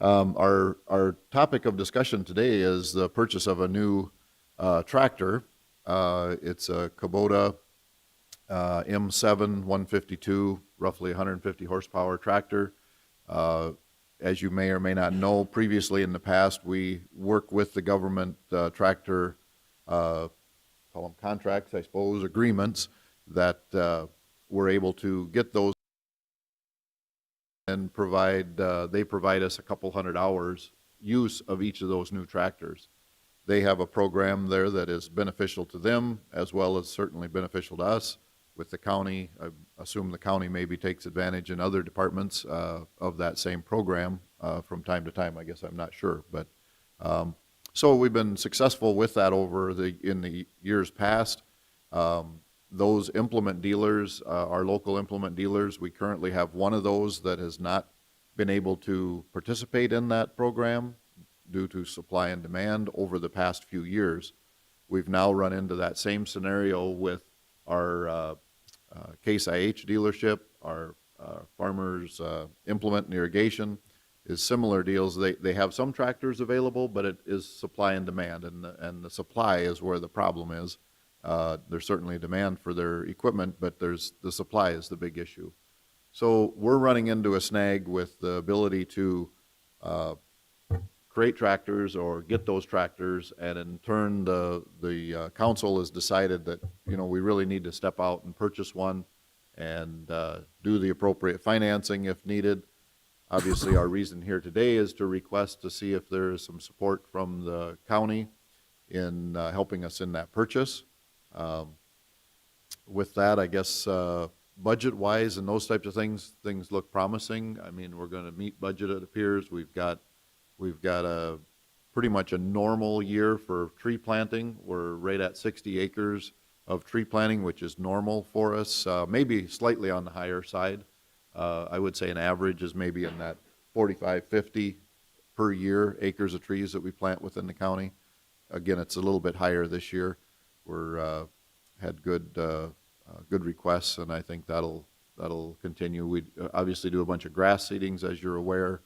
Our topic of discussion today is the purchase of a new tractor. It's a Kubota M7 152, roughly 150 horsepower tractor. As you may or may not know, previously in the past, we work with the government tractor, call them contracts, I suppose, agreements, that we're able to get those and they provide us a couple hundred hours use of each of those new tractors. They have a program there that is beneficial to them as well as certainly beneficial to us. With the county, I assume the county maybe takes advantage in other departments of that same program from time to time. I guess I'm not sure, but so we've been successful with that in the years past. Those implement dealers, our local implement dealers, we currently have one of those that has not been able to participate in that program due to supply and demand over the past few years. We've now run into that same scenario with our Case IH dealership, our Farmers Implement and Irrigation is similar deals. They have some tractors available, but it is supply and demand, and the supply is where the problem is. There's certainly a demand for their equipment, but the supply is the big issue. So we're running into a snag with the ability to create tractors or get those tractors, and in turn, the council has decided that, we really need to step out and purchase one and do the appropriate financing if needed. Obviously, our reason here today is to request to see if there is some support from the county in helping us in that purchase. With that, I guess budget-wise and those types of things look promising. I mean, we're going to meet budget, it appears. We've got a pretty much a normal year for tree planting. We're right at 60 acres of tree planting, which is normal for us, maybe slightly on the higher side. I would say an average is maybe in that 45, 50 per year acres of trees that we plant within the county. Again, it's a little bit higher this year. We're had good requests, and I think that'll continue. We obviously do a bunch of grass seedings, as you're aware,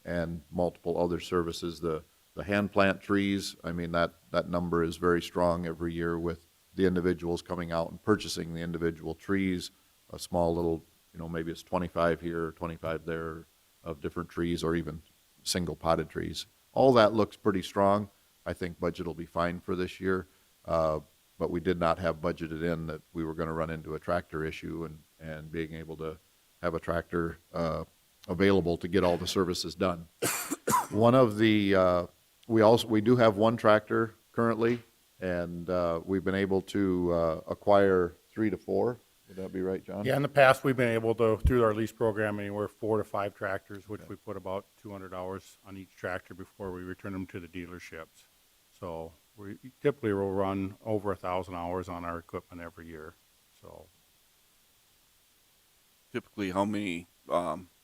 and multiple other services. The hand plant trees, I mean, that number is very strong every year with the individuals coming out and purchasing the individual trees, a small little, maybe it's 25 here, 25 there of different trees, or even single potted trees. All that looks pretty strong. I think budget will be fine for this year. But we did not have budgeted in that we were going to run into a tractor issue and being able to have a tractor available to get all the services done. One of the, we do have one tractor currently, and we've been able to acquire 3 to 4. Would that be right, John? Yeah, in the past, we've been able to, through our lease program, anywhere 4 to 5 tractors, which we put about 200 hours on each tractor before we return them to the dealerships. So we typically will run over 1,000 hours on our equipment every year. So Typically, how many,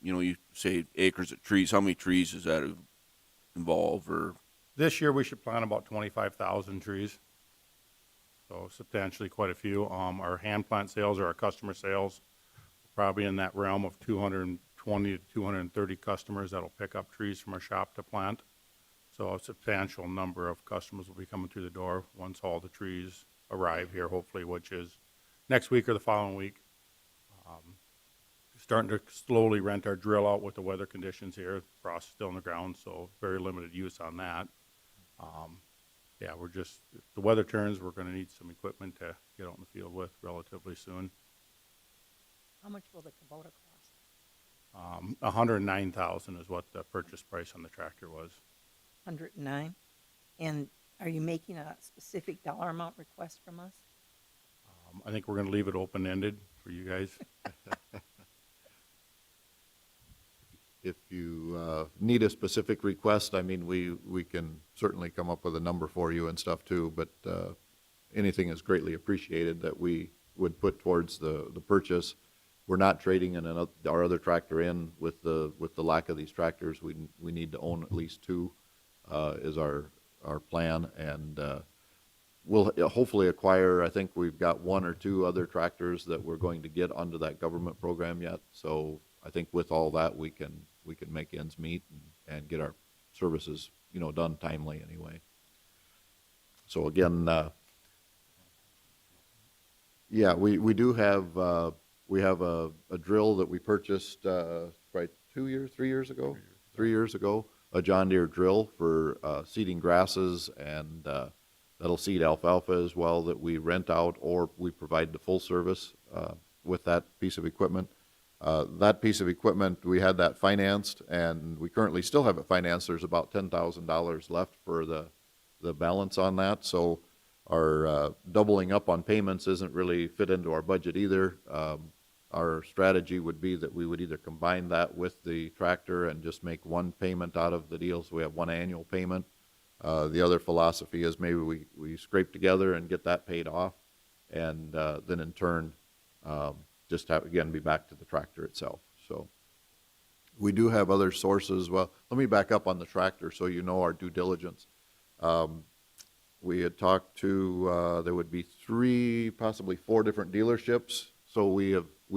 you say acres of trees, how many trees does that involve, or? this year we should plant about 25,000 trees. So substantially quite a few. Our hand plant sales or our customer sales probably in that realm of 220 to 230 customers that'll pick up trees from our shop to plant. So a substantial number of customers will be coming through the door once all the trees arrive here, hopefully, which is next week or the following week. Starting to slowly rent our drill out with the weather conditions here. Frost is still in the ground, so very limited use on that. Yeah, we're just, if the weather turns, we're gonna need some equipment to get out in the field with relatively soon. How much will the Kubota cost? 109,000 is what the purchase price on the tractor was. 109? And are you making a specific dollar amount request from us? I think we're gonna leave it open-ended for you guys. If you need a specific request, I mean, we can certainly come up with a number for you and stuff too, but anything is greatly appreciated that we would put towards the purchase. We're not trading our other tractor in with the lack of these tractors. We need to own at least two is our plan, and we'll hopefully acquire, I think we've got one or two other tractors that we're going to get under that government program yet. So I think with all that, we can make ends meet and get our services, done timely anyway. So again, yeah, we do have, we have a drill that we purchased, right, 3 years ago? 3 years ago, a John Deere drill for seeding grasses, and that'll seed alfalfa as well, that we rent out, or we provide the full service with that piece of equipment. That piece of equipment, we had that financed, and we currently still have it financed. There's about $10,000 left for the balance on that. So our doubling up on payments isn't really fit into our budget either. Our strategy would be that we would either combine that with the tractor and just make one payment out of the deal, so we have one annual payment. The other philosophy is maybe we scrape together and get that paid off, and then in turn, just have, again, be back to the tractor itself. So we do have other sources. Well, let me back up on the tractor so you know our due diligence. We had talked to, there would be 3, possibly 4 different dealerships. So we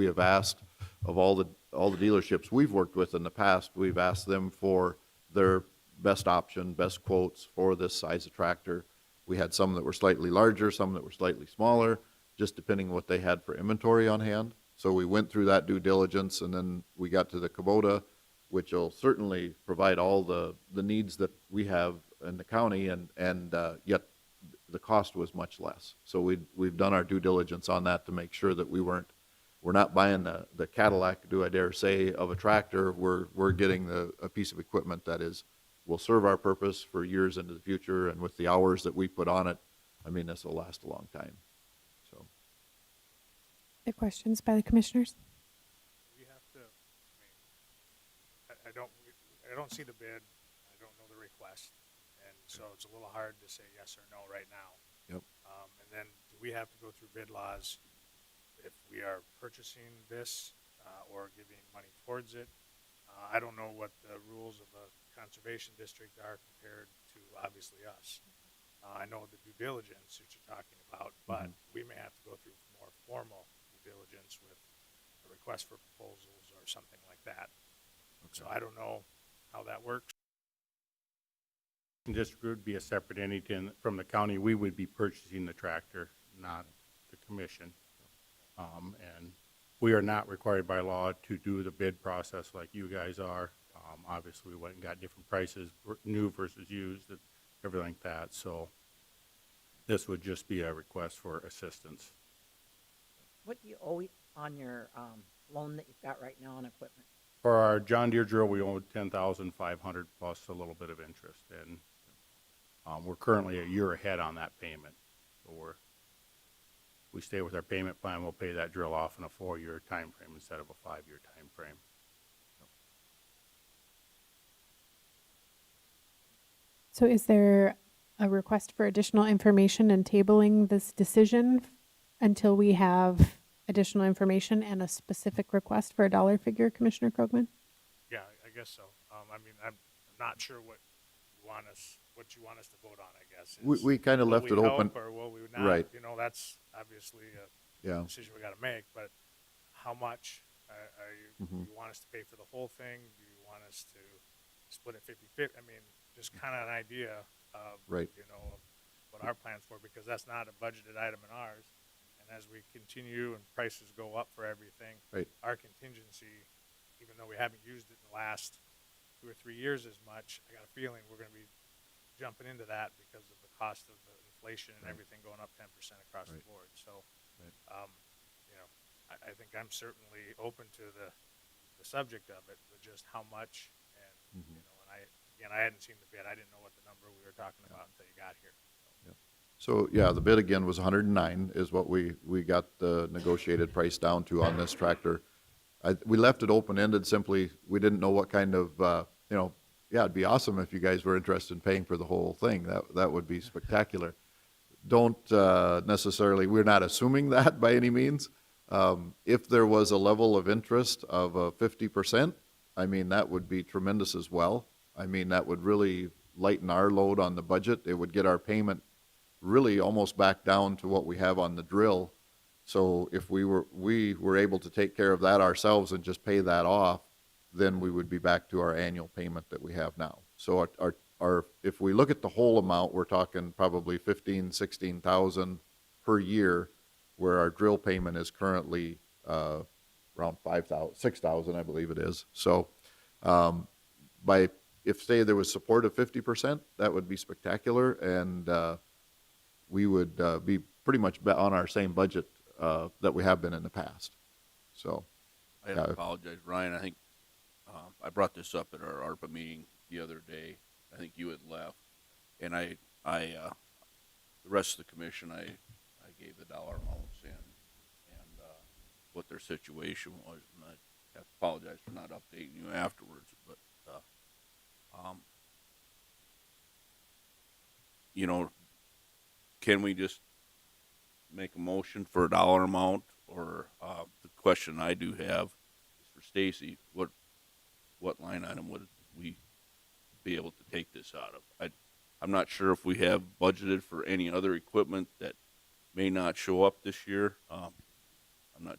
have asked of all the dealerships we've worked with in the past, we've asked them for their best option, best quotes for this size of tractor. We had some that were slightly larger, some that were slightly smaller, just depending on what they had for inventory on hand. So we went through that due diligence, and then we got to the Kubota, which will certainly provide all the needs that we have in the county, and yet the cost was much less. So we've done our due diligence on that to make sure that we're not buying the Cadillac, do I dare say, of a tractor. We're getting a piece of equipment that will serve our purpose for years into the future, and with the hours that we put on it, I mean, this will last a long time. So. The questions by the commissioners? We have to, I don't see the bid, I don't know the request, and so it's a little hard to say yes or no right now. Yep. And then do we have to go through bid laws if we are purchasing this or giving money towards it? I don't know what the rules of a conservation district are compared to obviously us. I know the due diligence that you're talking about, but we may have to go through more formal due diligence with a request for proposals or something like that. So I don't know how that works. District would be a separate entity from the county. We would be purchasing the tractor, not the commission. And we are not required by law to do the bid process like you guys are. Obviously, we went and got different prices, new versus used, and everything like that. So this would just be a request for assistance. What do you owe on your loan that you've got right now on equipment? For our John Deere drill, we owe $10,500 plus a little bit of interest, and we're currently a year ahead on that payment. So we stay with our payment plan, we'll pay that drill off in a 4-year time frame instead of a 5-year time frame. So is there a request for additional information and tabling this decision until we have additional information and a specific request for a dollar figure, Commissioner Krogman? Yeah, I guess so. I mean, I'm not sure what you want us to vote on, I guess. We kind of left it open. Or will we not? Right. That's obviously a decision we got to make, but how much You want us to pay for the whole thing? Do you want us to split it 50-50? I mean, just kind of an idea of, Right. you know, of what our plans for, because that's not a budgeted item in ours. And as we continue and prices go up for everything, Right. our contingency, even though we haven't used it in the last 2 or 3 years as much, I got a feeling we're going to be jumping into that because of the cost of the inflation and everything going up 10% across the Right. board. So, Right. you know, I think I'm certainly open to the subject of it, but just how much, and you know, and I hadn't seen the bid. I didn't know what the number we were talking about until you got here. So, yeah, the bid again was 109 is what we got the negotiated price down to on this tractor. We left it open-ended simply, we didn't know what kind of, you know, yeah, it'd be awesome if you guys were interested in paying for the whole thing. That would be spectacular. Don't necessarily, we're not assuming that by any means. If there was a level of interest of 50%, I mean, that would be tremendous as well. I mean, that would really lighten our load on the budget. It would get our payment really almost back down to what we have on the drill. So if we were able to take care of that ourselves and just pay that off, then we would be back to our annual payment that we have now. So our if we look at the whole amount, we're talking probably 16,000 per year, where our drill payment is currently around 6,000, I believe it is. So if say there was support of 50%, that would be spectacular, and we would be pretty much on our same budget that we have been in the past. So, I have to apologize, Ryan. I think I brought this up at our ARPA meeting the other day. I think you had left, and I the rest of the commission, I gave the dollar amounts and what their situation was, and I have to apologize for not updating you afterwards. But you know, can we just make a motion for a dollar amount? Or the question I do have is for Stacy, what line item would we be able to take this out of? I'm not sure if we have budgeted for any other equipment that may not show up this year. I'm not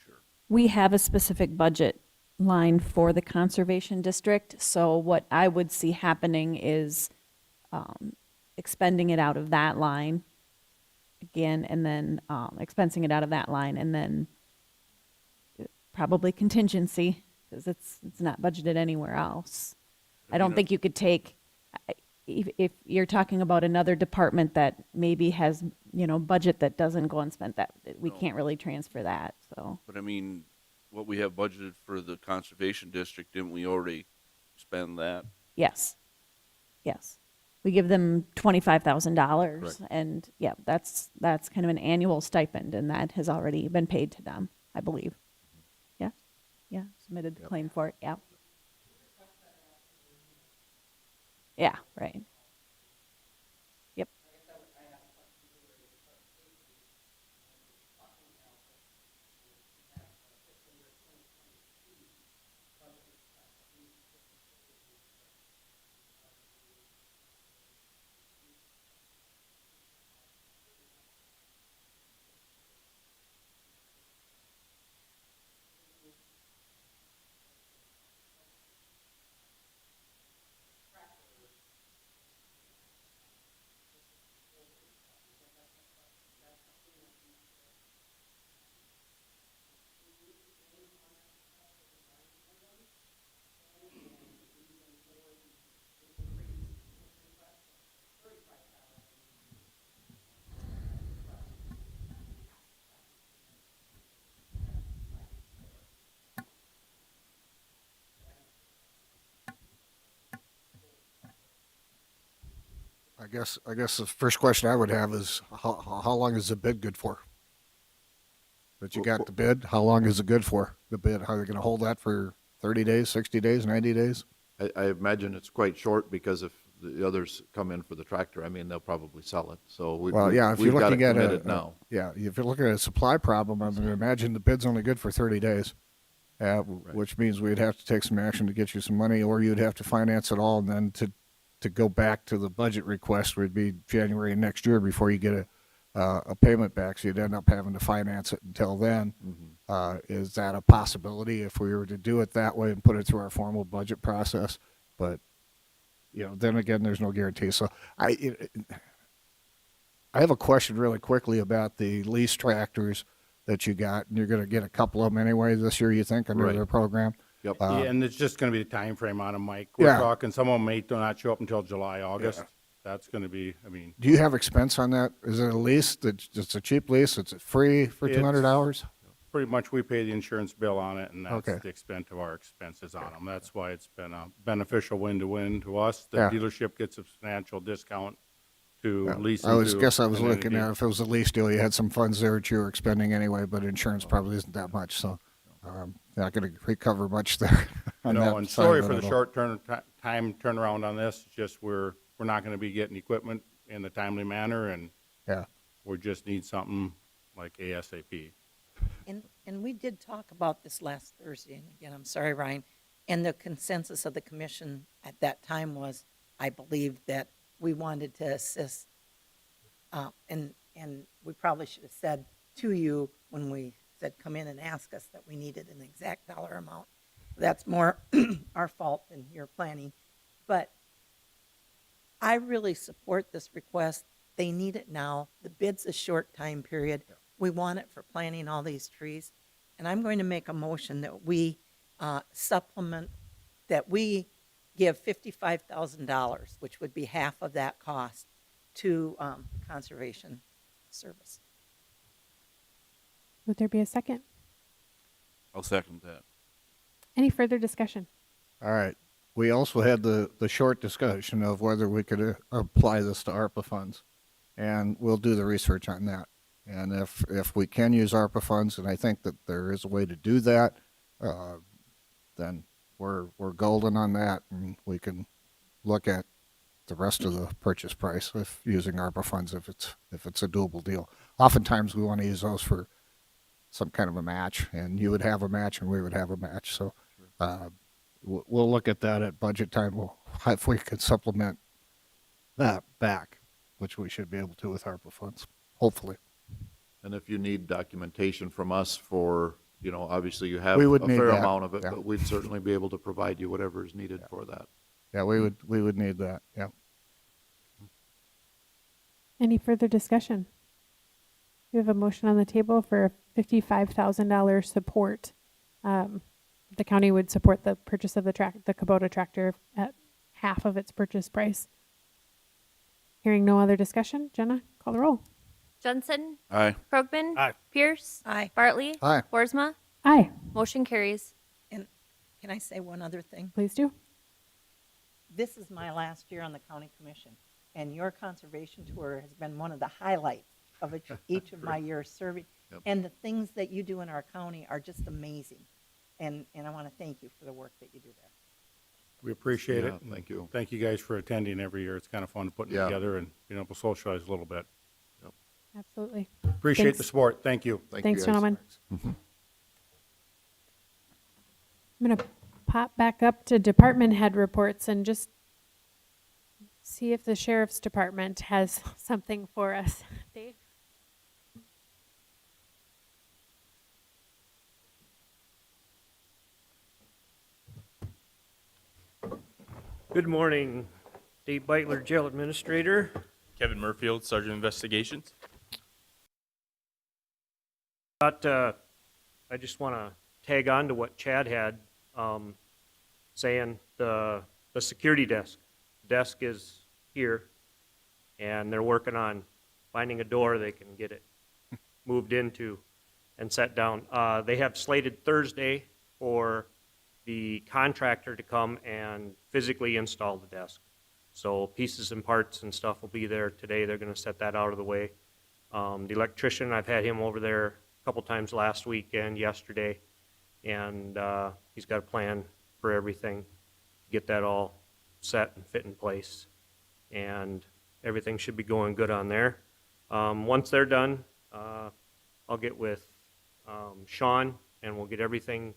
sure. We have a specific budget line for the conservation district, so what I would see happening is expending it out of that line again, and then expensing it out of that line, and then probably contingency, because it's not budgeted anywhere else. I don't think you could take, if you're talking about another department that maybe has, you know, budget that doesn't go unspent, that we No. can't really transfer that, so. But I mean, what we have budgeted for the conservation district, didn't we already spend that? Yes. Yes. We give them $25,000, Correct. and yeah, that's kind of an annual stipend, and that has already been paid to them, I believe. Yeah, yeah, submitted the claim for it, yeah. Yeah, right. Yep. I guess the first question I would have is how long is the bid good for? That you got the bid, how long is it good for, the bid? How are they gonna hold that for 30 days, 60 days, 90 days? I imagine it's quite short, because if the others come in for the tractor, I mean, they'll probably sell it. So Well, yeah, if you're we've got it looking at committed now. yeah, if you're looking at a supply problem, I'm gonna imagine the bid's only good for 30 days. Which means we'd have to take some action to get you some money, or you'd have to finance it all, and then to go back to the budget request would be January next year before you get a payment back, so you'd end up having to finance it until then. Is that a possibility if we were to do it that way and put it through our formal budget process? But, you know, then again, there's no guarantee. So I have a question really quickly about the lease tractors that you got, and you're going to get a couple of them anyway this year, you think, under Right. their program? Yep. Yeah, and it's just gonna be the time frame on them, Mike. We're Yeah. talking, some of them may not show up until July, August. That's gonna be, I mean, Do you have expense on that? Is it a lease it's a cheap lease? Is it free for 200 hours? pretty much we pay the insurance bill on it, and that's Okay. the extent of our expenses on them. That's why it's been a beneficial win-to-win to us. The Yeah. dealership gets a substantial discount to Yeah. leasing I to guess I was an looking entity. at if it was a lease deal, you had some funds there that you were expending anyway, but insurance probably isn't that much, so not going to recover much there. on No, that and side sorry of for it the at all. short time turnaround on this. It's just we're not gonna be getting equipment in a timely manner, and Yeah. we just need something like ASAP. And we did talk about this last Thursday, and again, I'm sorry, Ryan, and the consensus of the commission at that time was, I believe, that we wanted to assist, and we probably should have said to you when we said, come in and ask us, that we needed an exact dollar amount. That's more our fault than your planning. But I really support this request. They need it now. The bid's a short time period. We want it for planting all these trees. And I'm going to make a motion that we supplement, that we give $55,000, which would be half of that cost, to Conservation Service. Would there be a second? I'll second that. Any further discussion? All right. We also had the short discussion of whether we could apply this to ARPA funds, and we'll do the research on that. And if we can use ARPA funds, and I think that there is a way to do that, then we're golden on that, and we can look at the rest of the purchase price if using ARPA funds, if it's a doable deal. Oftentimes we want to use those for some kind of a match, and you would have a match and we would have a match. So we'll look at that at budget time. If we could supplement that back, which we should be able to with ARPA funds, hopefully. And if you need documentation from us for, you know, obviously you have We a would need fair that, amount of it, yeah. but we'd certainly be able to provide you whatever is needed for that. Yeah, we would need that. Yeah. Any further discussion? We have a motion on the table for a $55,000 support. The county would support the purchase of the Kubota tractor at half of its purchase price. Hearing no other discussion, Jenna, call the roll. Jensen, Aye. Krogman, Aye. Pierce, Aye. Bartley, Aye. Boersma. Aye, Motion carries. And can I say one other thing? please do. This is my last year on the county commission, and your conservation tour has been one of the highlights of each of my years serving. Yep. And the things that you do in our county are just amazing. And I want to thank you for the work that you do there. We appreciate Yeah, it. thank you. Thank you guys for attending every year. It's kind of fun putting it Yeah. together and being able to socialize a little bit. Absolutely. Appreciate Thanks. the support. Thank you. Thank you, Thanks, guys. gentlemen. I'm going to pop back up to department head reports and just see if the sheriff's department has something for us. Dave? Good morning, Dave Beitler, Jail Administrator. Kevin Murfield, Sergeant Investigations. I just want to tag on to what Chad had saying. The security desk is here, and they're working on finding a door they can get it moved into and set down. They have slated Thursday for the contractor to come and physically install the desk. So pieces and parts and stuff will be there today. They're going to set that out of the way. The electrician, I've had him over there a couple times last week and yesterday, and he's got a plan for everything, get that all set and fit in place, and everything should be going good on there. Once they're done, I'll get with Sean, and we'll get everything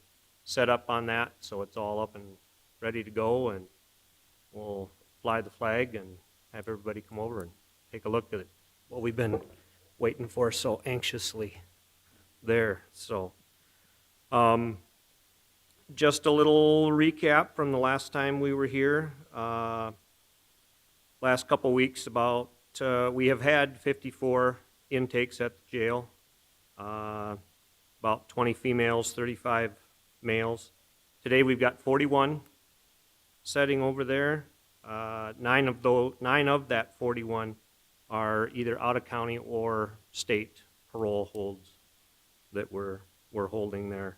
set up on that so it's all up and ready to go, and we'll fly the flag and have everybody come over and take a look at it. What we've been waiting for so anxiously there. So, just a little recap from the last time we were here. Last couple weeks about, we have had 54 intakes at the jail, about 20 females, 35 males. Today we've got 41 setting over there. Nine of that 41 are either out of county or state parole holds that we're holding there.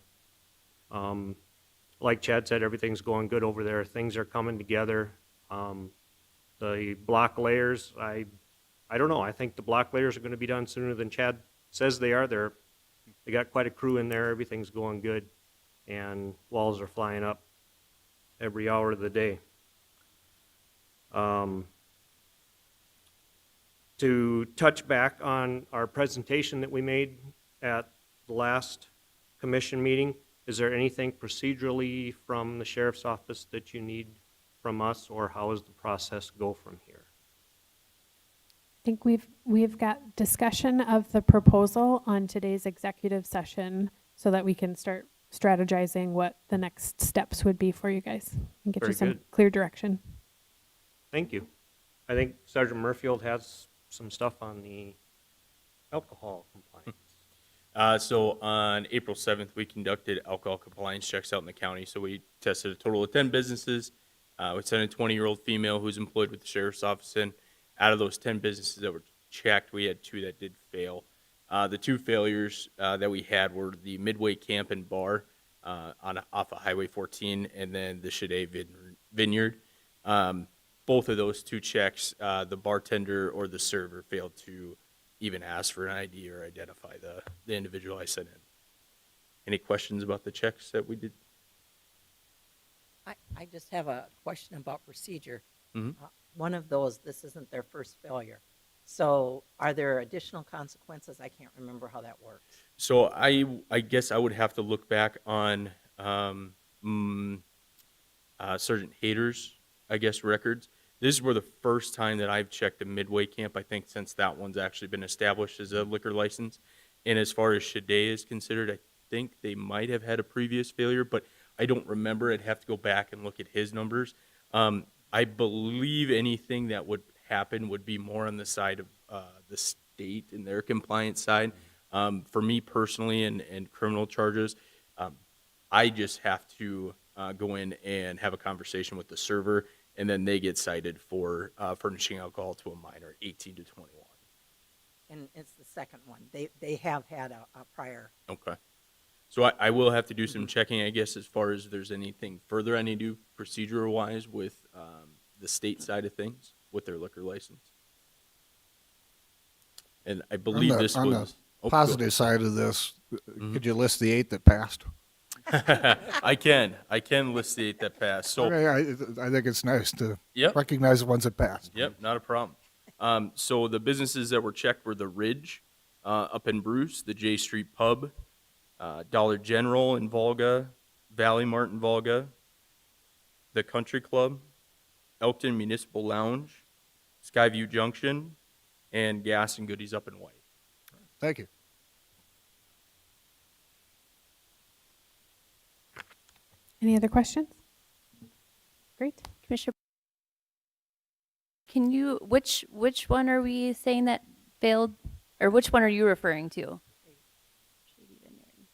Like Chad said, everything's going good over there. Things are coming together. The block layers, I don't know. I think the block layers are going to be done sooner than Chad says they are. They got quite a crew in there. Everything's going good, and walls are flying up every hour of the day. To touch back on our presentation that we made at the last commission meeting, is there anything procedurally from the sheriff's office that you need from us, or how does the process go from here? I think we've got discussion of the proposal on today's executive session so that we can start strategizing what the next steps would be for you guys and get Very you some good. clear direction. Thank you. I think Sergeant Murfield has some stuff on the alcohol compliance. So on April 7th, we conducted alcohol compliance checks out in the county. So we tested a total of 10 businesses. We sent a 20-year-old female who's employed with the sheriff's office in. Out of those 10 businesses that were checked, we had 2 that did fail. The 2 failures that we had were the Midway Camp and Bar off of Highway 14, and then the Shade Vineyard. Both of those 2 checks, the bartender or the server failed to even ask for an ID or identify the individual I sent in. Any questions about the checks that we did? I just have a question about procedure. Mhm. One of those, this isn't their first failure. So are there additional consequences? I can't remember how that works. So I guess I would have to look back on Sergeant Hader's, I guess, records. This were the first time that I've checked a Midway Camp, I think, since that one's actually been established as a liquor license. And as far as Shade is considered, I think they might have had a previous failure, but I don't remember. I'd have to go back and look at his numbers. I believe anything that would happen would be more on the side of the state and their compliance side. For me personally, and criminal charges, I just have to go in and have a conversation with the server, and then they get cited for furnishing alcohol to a minor, 18 to 21. And it's the second one. They have had a prior. Okay. So I will have to do some checking, I guess, as far as there's anything further I need to do procedural-wise with the state side of things with their liquor license. And I believe On the- this on was... the positive side of this, could you list the 8 that passed? I can list the 8 that passed. So Okay, I think it's nice to Yep. recognize the ones that passed. Yep, not a problem. So the businesses that were checked were the Ridge up in Bruce, the J Street Pub, Dollar General in Volga, Valley Mart in Volga, the Country Club, Elkton Municipal Lounge, Skyview Junction, and Gas and Goodies up in White. Thank you. Any other questions? Great. Commissioner, can you, which one are we saying that failed, or which one are you referring to? Shady Vineyard.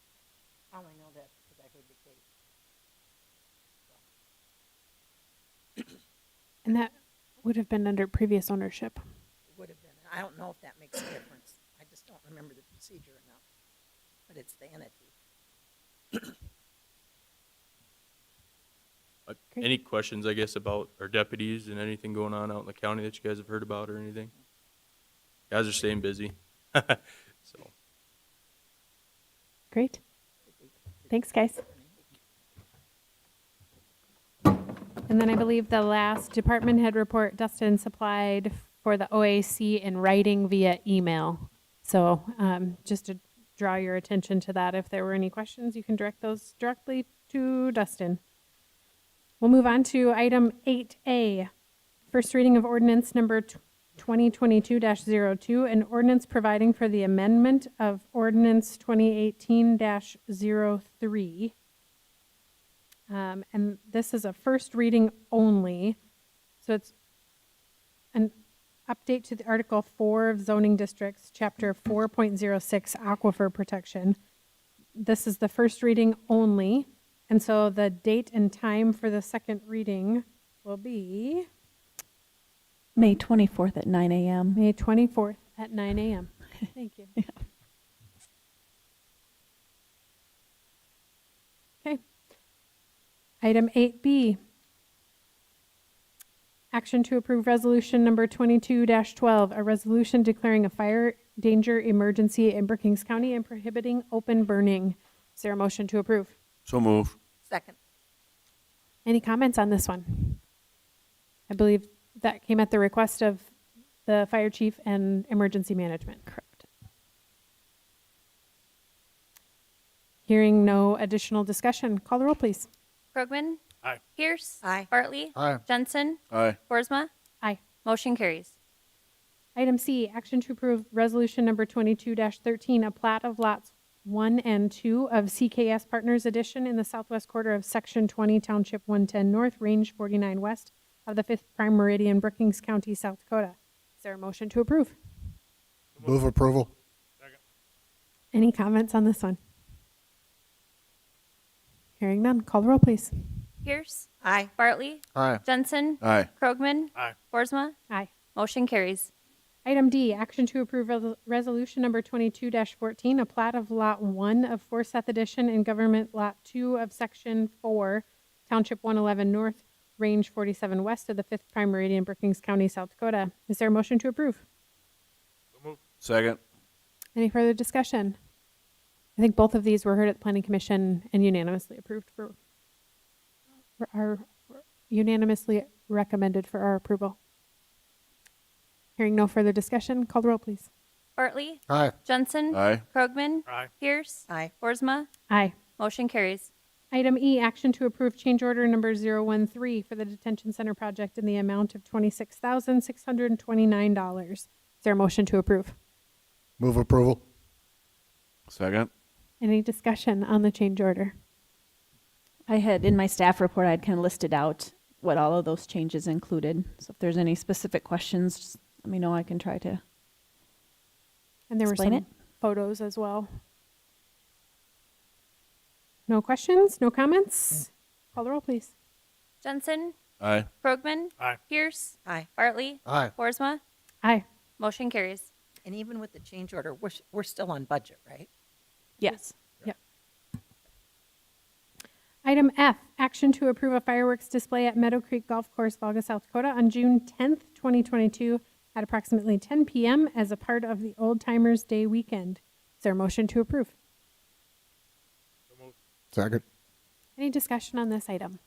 I only know that because I heard the case. And that would have been under previous ownership. It would have been. I don't know if that makes a difference. I just don't remember the procedure enough. But it's the entity. Great. Any questions, I guess, about our deputies and anything going on out in the county that you guys have heard about or anything? Guys are staying busy. So, Great. Thanks, guys. And then I believe the last department head report Dustin supplied for the OAC in writing via email. So just to draw your attention to that, if there were any questions, you can direct those directly to Dustin. We'll move on to item 8A, first reading of ordinance number 2022-02, an ordinance providing for the amendment of ordinance 2018-03. And this is a first reading only. So it's an update to the Article 4 of zoning districts, Chapter 4.06 Aquifer Protection. This is the first reading only. And so the date and time for the second reading will be May 24th at 9 a.m. May 24th at 9 a.m. Thank you. Okay. Item 8B. Action to approve resolution number 22-12, a resolution declaring a fire danger emergency in Brookings County and prohibiting open burning. Is there a motion to approve? So move. Second. Any comments on this one? I believe that came at the request of the fire chief and emergency management. Correct. Hearing no additional discussion, call the roll, please. Krogman? Aye. Pierce? Aye. Bartley? Aye. Jensen? Aye. Boersma? Aye. Motion carries. Item C, action to approve resolution number 22-13, a plat of lots 1 and 2 of CKS Partners Edition in the southwest quarter of Section 20, Township 110 North, Range 49 West of the 5th Prime Meridian, Brookings County, South Dakota. Is there a motion to approve? Move approval. Any comments on this one? Hearing none, call the roll, please. Pierce? Aye. Bartley? Aye. Jensen? Aye. Krogman? Aye. Boersma? Aye. Motion carries. Item D, action to approve resolution number 22-14, a plat of Lot 1 of Forsyth Edition and Government Lot 2 of Section 4, Township 111 North, Range 47 West of the 5th Prime Meridian, Brookings County, South Dakota. Is there a motion to approve? Second. Any further discussion? I think both of these were heard at the Planning Commission and unanimously approved unanimously recommended for our approval. Hearing no further discussion, call the roll, please. Bartley? Aye. Jensen? Aye. Krogman? Aye. Pierce? Aye. Boersma? Aye. Motion carries. Item E, action to approve change order number 013 for the detention center project in the amount of $26,629. Is there a motion to approve? Move approval. Second. Any discussion on the change order? I had, in my staff report, I'd kind of listed out what all of those changes included. So if there's any specific questions, just let me know. I can try to. And there Explain were some photos as well. No questions? No comments? Call the roll, please. Jensen? Aye. Krogman? Aye. Pierce? Aye. Bartley? Aye. Boersma? Aye. Motion carries. And even with the change order, we're still on budget, right? Yes. Yep. Item F, action to approve a fireworks display at Meadow Creek Golf Course, Volga, South Dakota on June 10th, 2022 at approximately 10 p.m. as a part of the Old Timers Day weekend. Is there a motion to approve? Second. Any discussion on this item?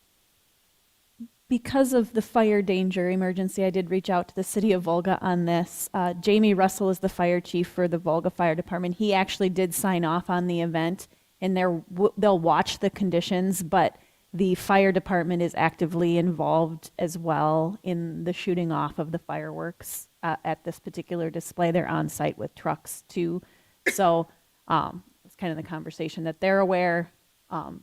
Because of the fire danger emergency, I did reach out to the city of Volga on this. Jamie Russell is the fire chief for the Volga Fire Department. He actually did sign off on the event, and they'll watch the conditions, but the fire department is actively involved as well in the shooting off of the fireworks at this particular display. They're on site with trucks too. So it's kind of the conversation that they're aware,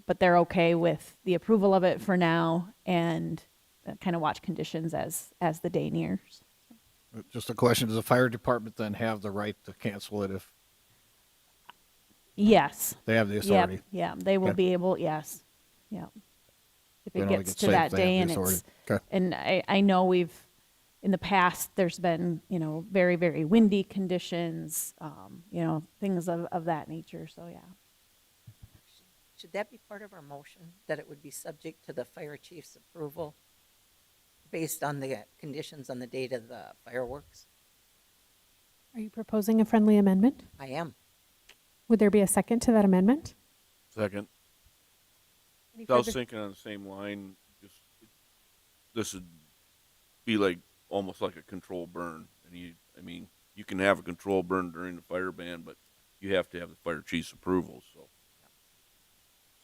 but they're okay with the approval of it for now and kind of watch conditions as the day nears. Just a question, does the fire department then have the right to cancel it if Yes. they have the authority? Yep. Yeah, they will Okay. be able, yes. Yeah. If They it only gets get to safe that if they have day the and authority. it's, Okay. and I know in the past, there's been, very, very windy conditions, things of that nature. So, yeah. Should that be part of our motion, that it would be subject to the fire chief's approval based on the conditions on the date of the fireworks? Are you proposing a friendly amendment? I am. Would there be a second to that amendment? Second. Any I was further- thinking on the same line, just, this would be like, almost like a control burn. And you can have a control burn during the fire ban, but you have to have the fire chief's approval, so.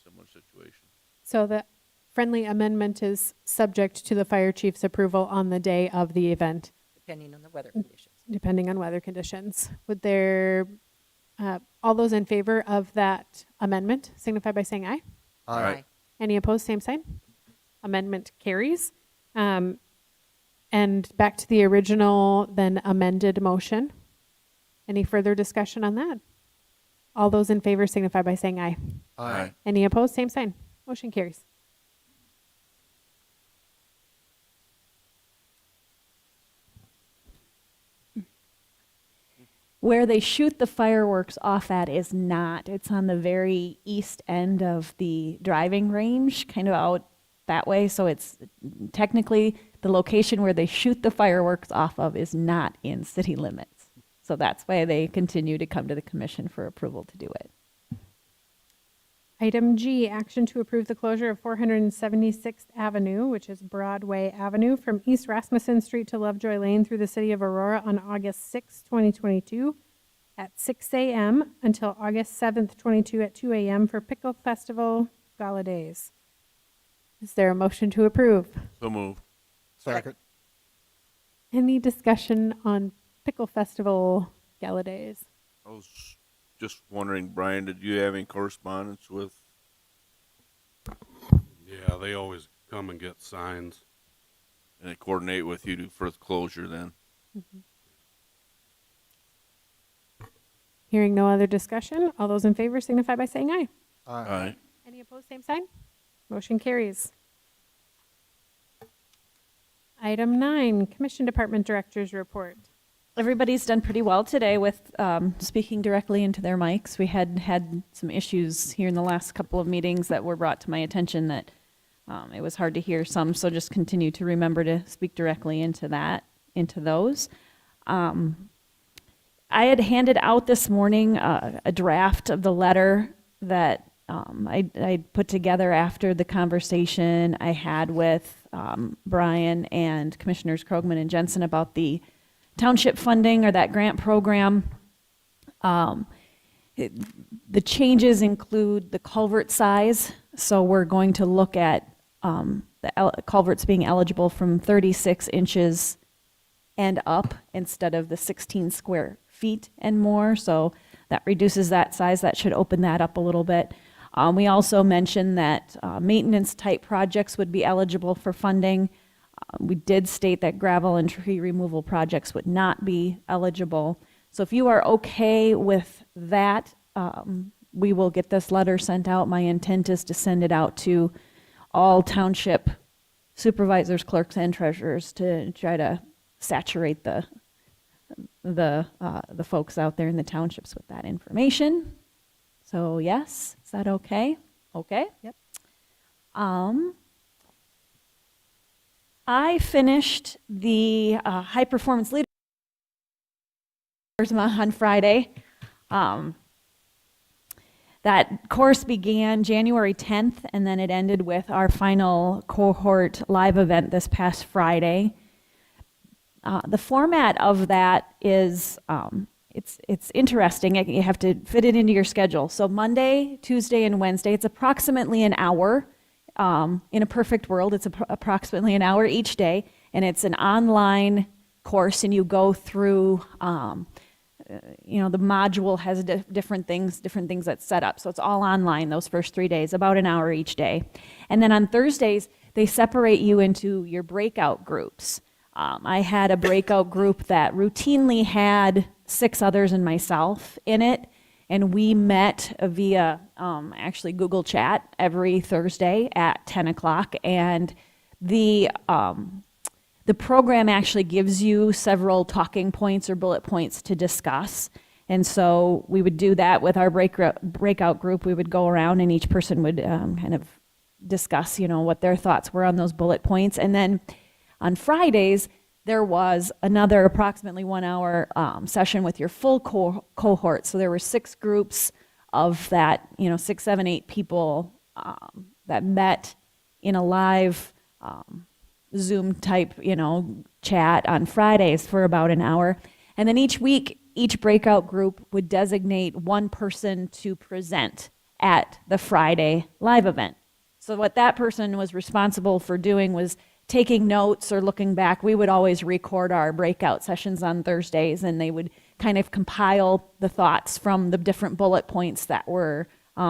Similar situation. So the friendly amendment is subject to the fire chief's approval on the day of the event. depending on the weather conditions. depending on weather conditions. Would there, all those in favor of that amendment signify by saying aye. Aye. Any opposed, same sign. Amendment carries. And back to the original, then amended motion. Any further discussion on that? All those in favor signify by saying aye. Aye. Any opposed, same sign. Motion carries. Where they shoot the fireworks off at is not. It's on the very east end of the driving range, kind of out that way. So it's technically the location where they shoot the fireworks off of is not in city limits. So that's why they continue to come to the commission for approval to do it. Item G, action to approve the closure of 476th Avenue, which is Broadway Avenue, from East Rasmussen Street to Lovejoy Lane through the city of Aurora on August 6, 2022 at 6 a.m. until August 7th, 22 at 2 a.m. for Pickle Festival Gala Days. Is there a motion to approve? So move. Second. Any discussion on Pickle Festival Gala Days? I was just wondering, Brian, did you have any correspondence with? Yeah, they always come and get signs. And they coordinate with you for the closure then? Hearing no other discussion, all those in favor signify by saying aye. Aye. Any opposed, same sign. Motion carries. Item 9, Commission Department Directors Report. Everybody's done pretty well today with speaking directly into their mics. We had some issues here in the last couple of meetings that were brought to my attention that it was hard to hear some, so just continue to remember to speak directly into those. I had handed out this morning a draft of the letter that I put together after the conversation I had with Brian and Commissioners Krogman and Jensen about the township funding or that grant program. The changes include the culvert size. So we're going to look at the culverts being eligible from 36 inches and up instead of the 16 square feet and more. So that reduces that size. That should open that up a little bit. We also mentioned that maintenance type projects would be eligible for funding. We did state that gravel and tree removal projects would not be eligible. So if you are okay with that, we will get this letter sent out. My intent is to send it out to all township supervisors, clerks, and treasurers to try to saturate the folks out there in the townships with that information. So yes, is that okay? Okay. Yep. I finished the high performance leader on Friday. That course began January 10th, and then it ended with our final cohort live event this past Friday. The format of that is it's interesting. You have to fit it into your schedule. So Monday, Tuesday, and Wednesday, it's approximately an hour. In a perfect world, it's approximately an hour each day, and it's an online course, and you go through, the module has different things that's set up. So it's all online those first 3 days, about an hour each day. And then on Thursdays, they separate you into your breakout groups. I had a breakout group that routinely had 6 others and myself in it. And we met via actually Google Chat every Thursday at 10 o'clock. And the program actually gives you several talking points or bullet points to discuss. And so we would do that with our breakout group. We would go around and each person would kind of discuss, what their thoughts were on those bullet points. And then on Fridays, there was another approximately 1 hour session with your full cohort. So there were 6 groups of that, 6, 7, 8 people that met in a live Zoom type, chat on Fridays for about an hour. And then each week, each breakout group would designate one person to present at the Friday live event. So what that person was responsible for doing was taking notes or looking back, we would always record our breakout sessions on Thursdays, and they would kind of compile the thoughts from the different bullet points that were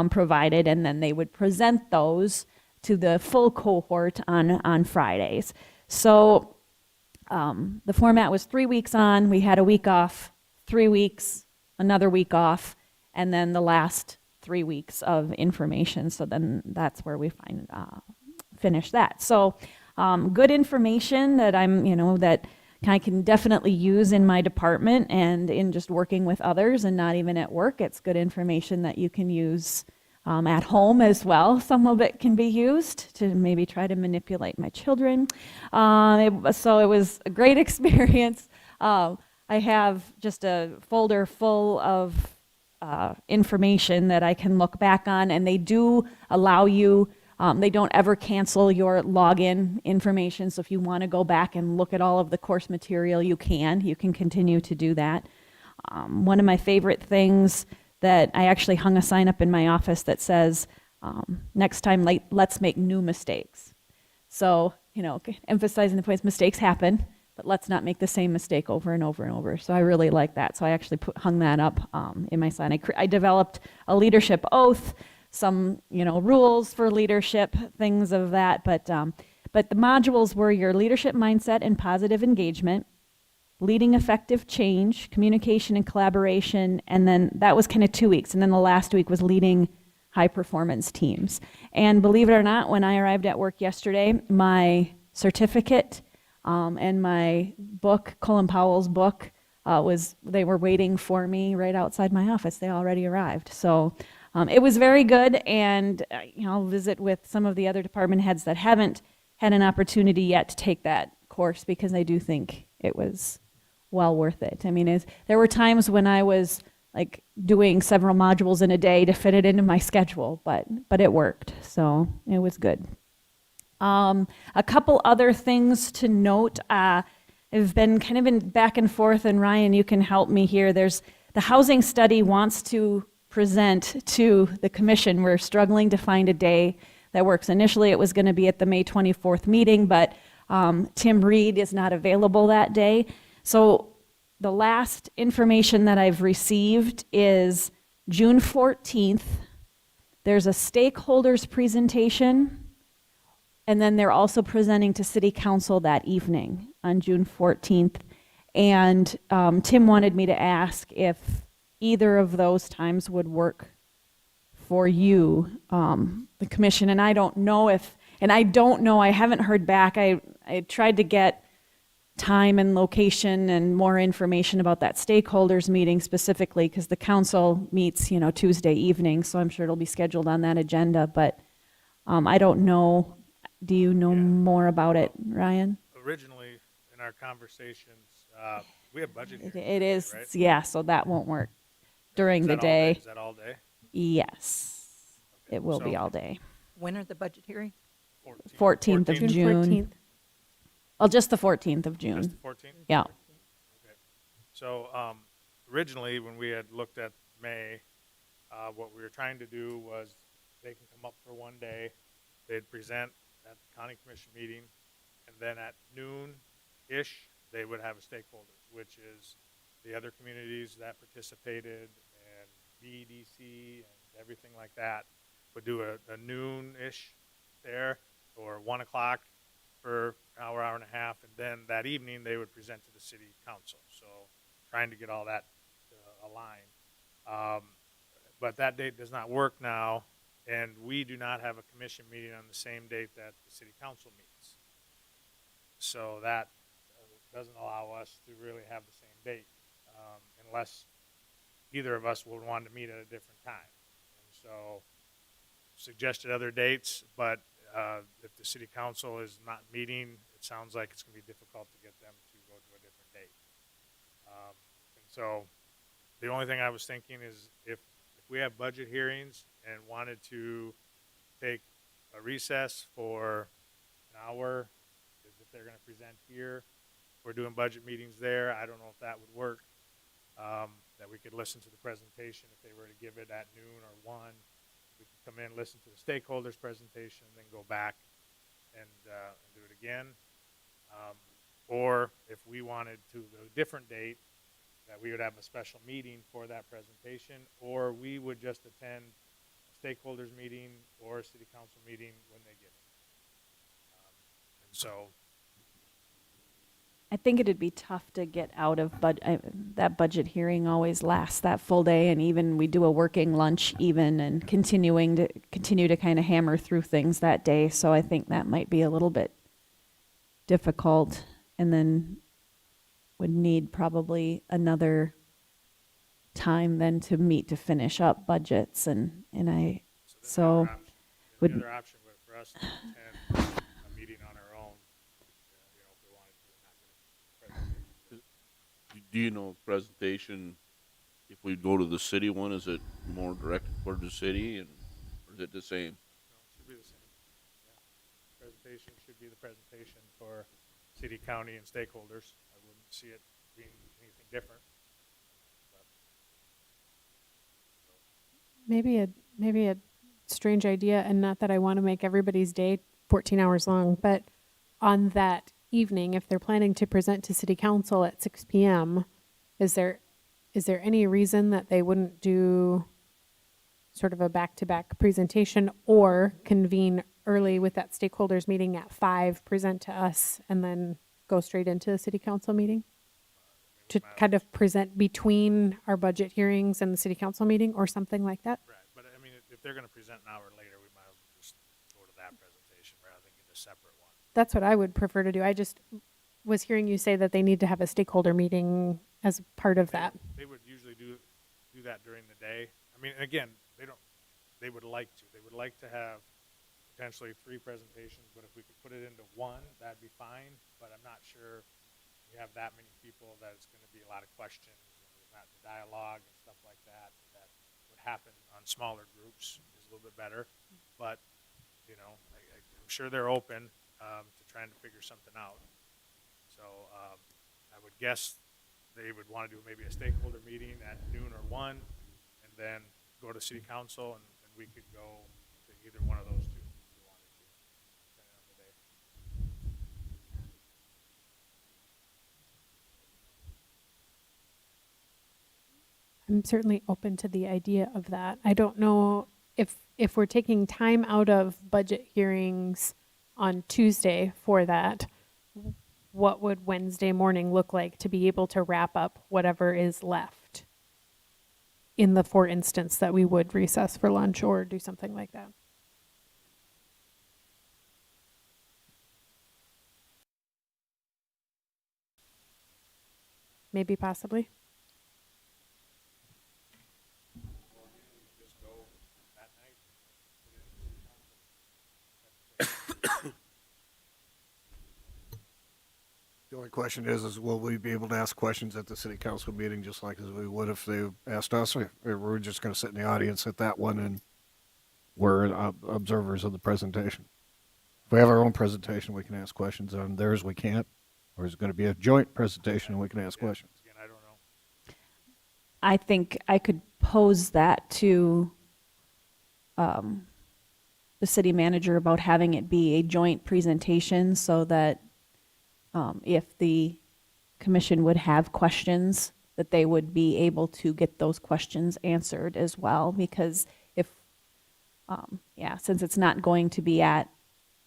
provided, and then they would present those to the full cohort on Fridays. So the format was 3 weeks on, we had a week off, 3 weeks, another week off, and then the last 3 weeks of information. So then that's where we finish that. So good information that that I can definitely use in my department and in just working with others and not even at work. It's good information that you can use at home as well. Some of it can be used to maybe try to manipulate my children. So it was a great experience. I have just a folder full of information that I can look back on, and they do allow you, they don't ever cancel your login information. So if you want to go back and look at all of the course material, you can continue to do that. One of my favorite things that I actually hung a sign up in my office that says, next time, let's make new mistakes. So, emphasizing the points, mistakes happen, but let's not make the same mistake over and over and over. So I really like that. So I actually hung that up in my sign. I developed a leadership oath, some, rules for leadership, things of that. But the modules were your leadership mindset and positive engagement, leading effective change, communication and collaboration, and then that was kind of 2 weeks. And then the last week was leading high performance teams. And believe it or not, when I arrived at work yesterday, my certificate and my book, Colin Powell's book, they were waiting for me right outside my office. They already arrived. So it was very good, and I'll visit with some of the other department heads that haven't had an opportunity yet to take that course, because I do think it was well worth it. I mean, there were times when I was like doing several modules in a day to fit it into my schedule, but it worked, so it was good. A couple other things to note. I've been kind of in back and forth, and Ryan, you can help me here. There's the housing study wants to present to the commission. We're struggling to find a day that works. Initially, it was going to be at the May 24th meeting, but Tim Reed is not available that day. So the last information that I've received is June 14th. There's a stakeholders presentation, and then they're also presenting to City Council that evening on June 14th. And Tim wanted me to ask if either of those times would work for you, the commission. And I don't know, I haven't heard back. I tried to get time and location and more information about that stakeholders meeting specifically, because the council meets, Tuesday evening, so I'm sure it'll be scheduled on that agenda. But I don't know. Do you know more about it, Ryan? Originally, in our conversations, we have budget hearings. It is, right? yeah, so that won't work during the Is that all day. Is that all day? Yes, Okay, it will so be all day. When are the budget hearings? 14th of June June. 14th. Well, just the 14th of June. Just the 14th? Yeah. Okay. So originally, when we had looked at May, what we were trying to do was they can come up for one day, they'd present at the county commission meeting, and then at noon-ish, they would have a stakeholders, which is the other communities that participated, and BDC and everything like that would do a noon-ish there, or 1 o'clock for an hour, hour and a half, and then that evening they would present to the city council. So trying to get all that aligned. But that date does not work now, and we do not have a commission meeting on the same date that the city council meets. So that doesn't allow us to really have the same date, unless either of us would want to meet at a different time. And so suggested other dates, but if the city council is not meeting, it sounds like it's going to be difficult to get them to go to a different date. And so the only thing I was thinking is if we have budget hearings and wanted to take a recess for an hour, because if they're going to present here, we're doing budget meetings there. I don't know if that would work, that we could listen to the presentation if they were to give it at noon or 1. We could come in, listen to the stakeholders presentation, and then go back and do it again. Or if we wanted to go a different date, that we would have a special meeting for that presentation, or we would just attend a stakeholders meeting or a city council meeting when they get it. And so, I think it'd be tough to get out of, that budget hearing always lasts that full day, and even we do a working lunch even, and continue to kind of hammer through things that day. So I think that might be a little bit difficult, and then would need probably another time then to meet to finish up budgets, and so the would, other option would for us to attend a meeting on our own, you know, if we wanted to, and not get a presentation. Do you know presentation, if we go to the city one, is it more directed toward the city and, or is it the same? No, it should be the same. Yeah. Presentation should be the presentation for city, county, and stakeholders. I wouldn't see it being anything different. But, Maybe a strange idea, and not that I want to make everybody's day 14 hours long, but on that evening, if they're planning to present to city council at 6 p.m., is there any reason that they wouldn't do sort of a back-to-back presentation, or convene early with that stakeholders meeting at 5, present to us, and then go straight into the city council meeting? To kind of present between our budget hearings and the city council meeting or something like that? right. But I mean, if they're going to present an hour later, we might as well just go to that presentation rather than get a separate one. That's what I would prefer to do. I just was hearing you say that they need to have a stakeholder meeting as part of that. They would usually do that during the day. I mean, again, they would like to. They would like to have potentially 3 presentations, but if we could put it into one, that'd be fine. But I'm not sure we have that many people that it's going to be a lot of questions, and there's not the dialogue and stuff like that. That would happen on smaller groups is a little bit better. But, you know, I'm sure they're open to trying to figure something out. So I would guess they would want to do maybe a stakeholder meeting at noon or 1, and then go to city council, and we could go to either one of those two if we wanted to, depending on the day. I'm certainly open to the idea of that. I don't know if we're taking time out of budget hearings on Tuesday for that, what would Wednesday morning look like to be able to wrap up whatever is left in the for instance that we would recess for lunch or do something like that? Maybe possibly. Just go that night. Put it in the city council. The only question is will we be able to ask questions at the city council meeting just like as we would if they asked us, or we're just going to sit in the audience at that one and we're observers of the presentation? If we have our own presentation, we can ask questions. On theirs, we can't. Or is it going to be a joint presentation and we can ask questions? Again, I don't know. I think I could pose that to the city manager about having it be a joint presentation so that if the commission would have questions, that they would be able to get those questions answered as well. Because if, since it's not going to be at,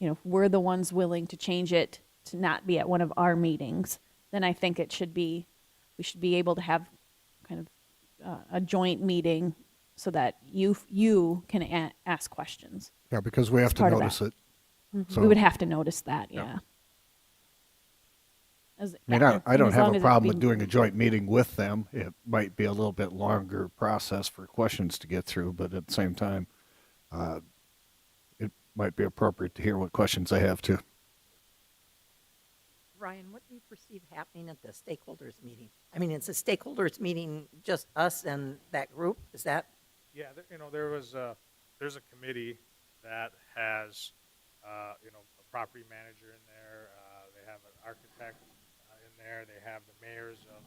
if we're the ones willing to change it to not be at one of our meetings, then I think we should be able to have kind of a joint meeting so that you can ask questions. Yeah, because we have to part of notice that. it. So, We would have to notice that, Yeah. yeah. I don't as have long a as it's problem with being- doing a joint meeting with them. It might be a little bit longer process for questions to get through, but at the same time, it might be appropriate to hear what questions they have too. Ryan, what do you perceive happening at the stakeholders meeting? I mean, it's a stakeholders meeting, just us and that group, is that? Yeah, there's a committee that has, a property manager in there. They have an architect in there. They have the mayors of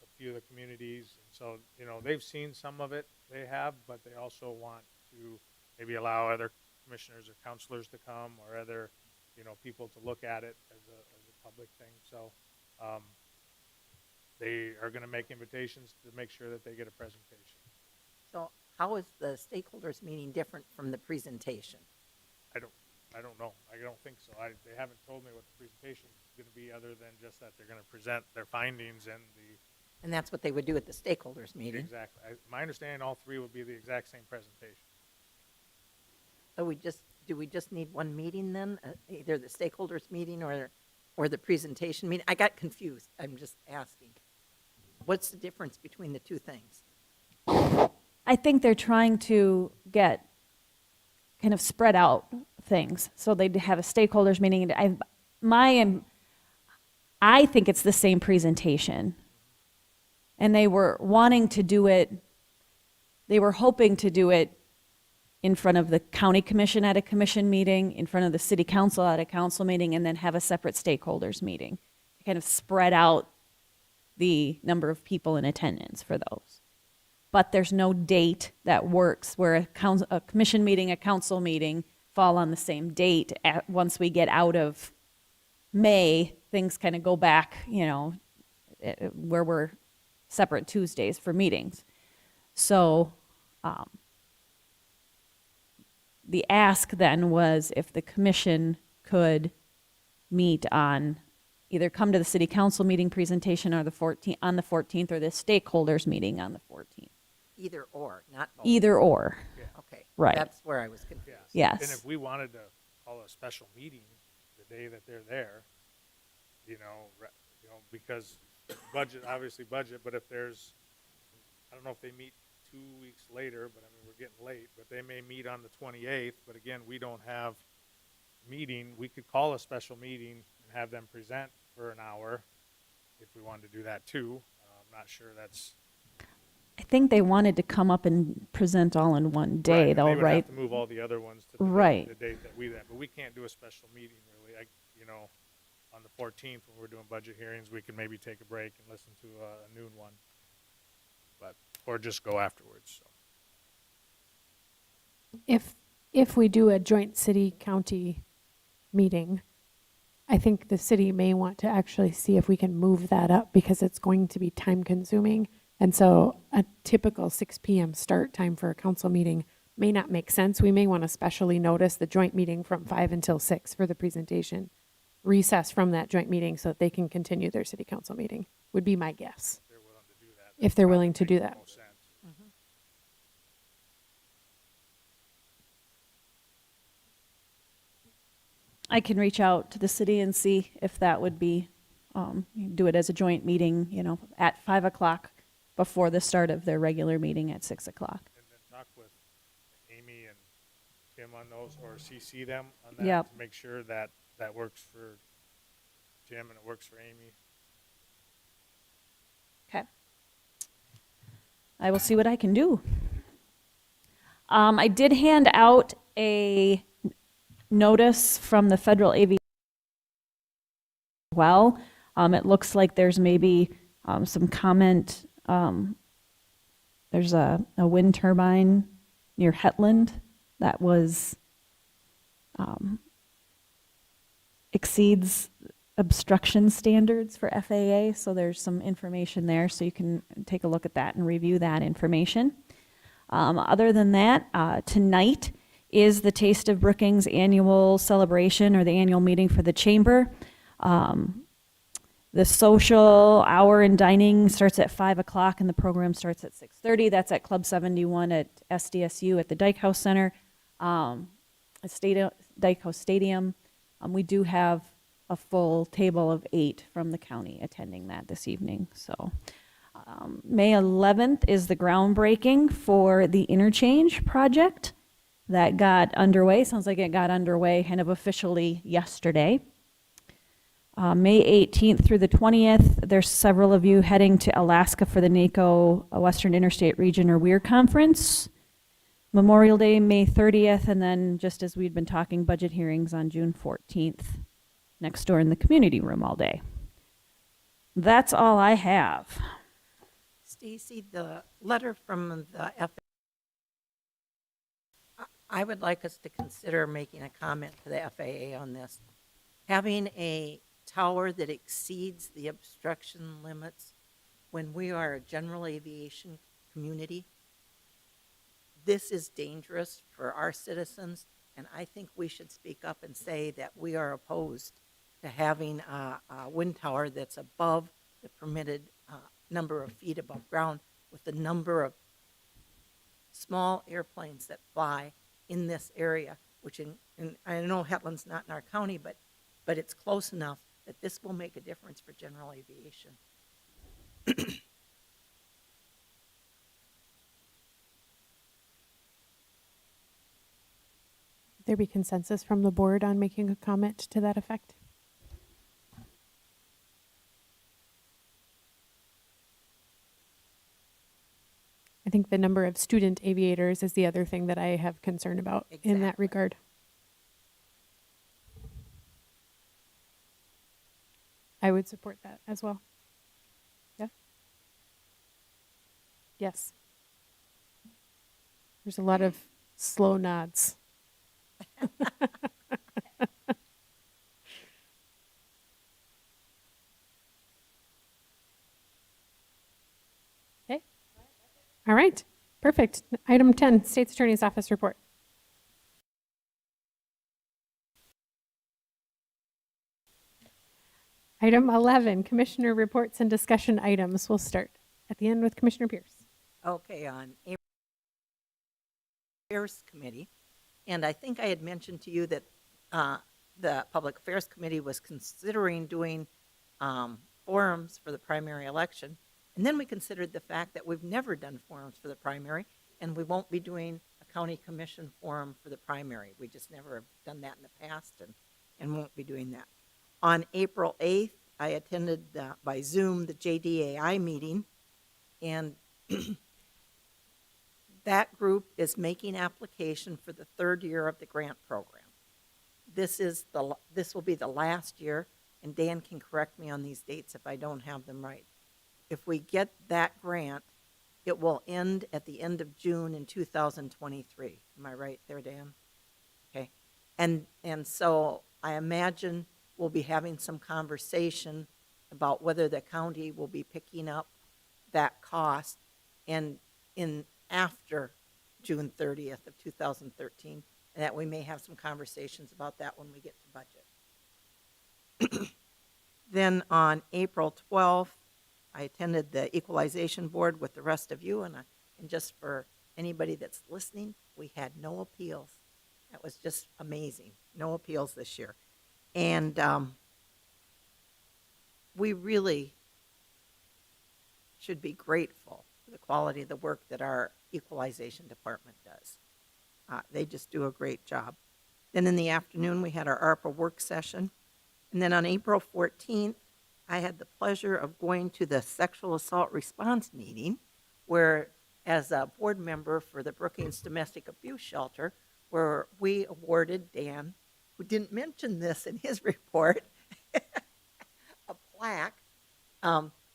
a few of the communities. And so, they've seen some of it, they have, but they also want to maybe allow other commissioners or counselors to come, or other, people to look at it as a public thing. So, they are gonna make invitations to make sure that they get a presentation. So how is the stakeholders meeting different from the presentation? I don't know. I don't think so. They haven't told me what the presentation is gonna be, other than just that they're gonna present their findings and And that's what they would do at the stakeholders meeting. exactly. My understanding, all three would be the exact same presentation. So do we just need one meeting then? Either the stakeholders meeting or the presentation meeting? I got confused. I'm just asking. What's the difference between the two things? I think they're trying to get kind of spread out things. So they'd have a stakeholders meeting. I think it's the same presentation. And they were wanting to do it, they were hoping to do it in front of the county commission at a commission meeting, in front of the city council at a council meeting, and then have a separate stakeholders meeting. Kind of spread out the number of people in attendance for those. But there's no date that works where a commission meeting, a council meeting fall on the same date. Once we get out of May, things kind of go back, where we're separate Tuesdays for meetings. So the ask then was if the commission could meet on, either come to the city council meeting presentation on the 14th or the stakeholders meeting on the 14th. Either or, not both? Either or. Okay. Right. That's where I was confused. Yes. And if we wanted to call a special meeting the day that they're there, because obviously budget, but if there's, I don't know if they meet 2 weeks later, but I mean, we're getting late, but they may meet on the 28th, but again, we don't have meeting. We could call a special meeting and have them present for an hour if we wanted to do that too. I'm not sure that's. I think they wanted to come up and present all in one day, Right, though, they would right? have to move all the other ones to Right. the date that but we can't do a special meeting really. On the 14th when we're doing budget hearings, we can maybe take a break and listen to a noon one, or just go afterwards. So. If we do a joint city-county meeting, I think the city may want to actually see if we can move that up because it's going to be time-consuming. And so a typical 6 p.m. start time for a council meeting may not make sense. We may want to specially notice the joint meeting from 5 until 6 for the presentation, recess from that joint meeting so that they can continue their city council meeting, would be my guess. They're willing to do that. If they're willing to do that. Most sense. I can reach out to the city and see if that would be, do it as a joint meeting, at 5 o'clock before the start of their regular meeting at 6 o'clock. And then talk with Amy and Tim on those, or CC them on that Yep. to make sure that that works for Tim and it works for Amy. Okay. I will see what I can do. I did hand out a notice from the Federal Aviation well. It looks like there's maybe some comment. There's a wind turbine near Hetland that was exceeds obstruction standards for FAA, so there's some information there, so you can take a look at that and review that information. Other than that, tonight is the Taste of Brookings annual celebration, or the annual meeting for the chamber. The social hour and dining starts at 5 o'clock, and the program starts at 6:30. That's at Club 71 at SDSU at the Dyke House Center, Dyke House Stadium. We do have a full table of 8 from the county attending that this evening. So May 11th is the groundbreaking for the interchange project that got underway. Sounds like it got underway kind of officially yesterday. May 18th through the 20th, there's several of you heading to Alaska for the NACO Western Interstate Region, or WEIR Conference. Memorial Day, May 30th, and then just as we'd been talking, budget hearings on June 14th, next door in the community room all day. That's all I have. Stacy, the letter from the FAA, I would like us to consider making a comment to the FAA on this. having a tower that exceeds the obstruction limits when we are a general aviation community, this is dangerous for our citizens, and I think we should speak up and say that we are opposed to having a wind tower that's above the permitted number of feet above ground with the number of small airplanes that fly in this area, which and I know Hetland's not in our county, but it's close enough that this will make a difference for general aviation. Would there be consensus from the board on making a comment to that effect? I think the number of student aviators is the other thing that I have concern about in that Exactly. regard. I would support that as well. Yeah. Yes. There's a lot of slow nods. Okay. All right. Perfect. Item 10, State's Attorney's Office report. Item 11, Commissioner reports and discussion items. We'll start at the end with Commissioner Pierce. Okay, on Affairs Committee, and I think I had mentioned to you that the Public Affairs Committee was considering doing forums for the primary election, and then we considered the fact that we've never done forums for the primary, and we won't be doing a county commission forum for the primary. We just never have done that in the past, and won't be doing that. On April 8th, I attended by Zoom the JDAI meeting, and that group is making application for the third year of the grant program. This will be the last year, and Dan can correct me on these dates if I don't have them right. If we get that grant, it will end at the end of June in 2023. Am I right there, Dan? Okay. And so I imagine we'll be having some conversation about whether the county will be picking up that cost and in after June 30th of 2013, and that we may have some conversations about that when we get to budget. Then on April 12th, I attended the Equalization Board with the rest of you, and just for anybody that's listening, we had no appeals. That was just amazing. No appeals this year. And we really should be grateful for the quality of the work that our equalization department does. They just do a great job. Then in the afternoon, we had our ARPA work session. And then on April 14th, I had the pleasure of going to the sexual assault response meeting, where as a board member for the Brookings Domestic Abuse Shelter, where we awarded Dan, who didn't mention this in his report, a plaque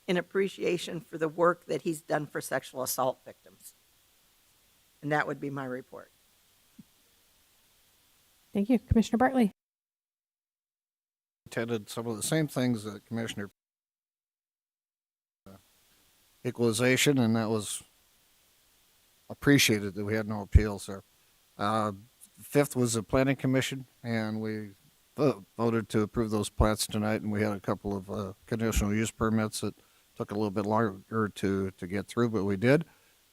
in appreciation for the work that he's done for sexual assault victims. And that would be my report. Thank you. Commissioner Bartley. Attended some of the same things that Commissioner equalization, and that was appreciated that we had no appeals there. Fifth was the Planning Commission, and we voted to approve those plats tonight, and we had a couple of conditional use permits that took a little bit longer to get through, but we did.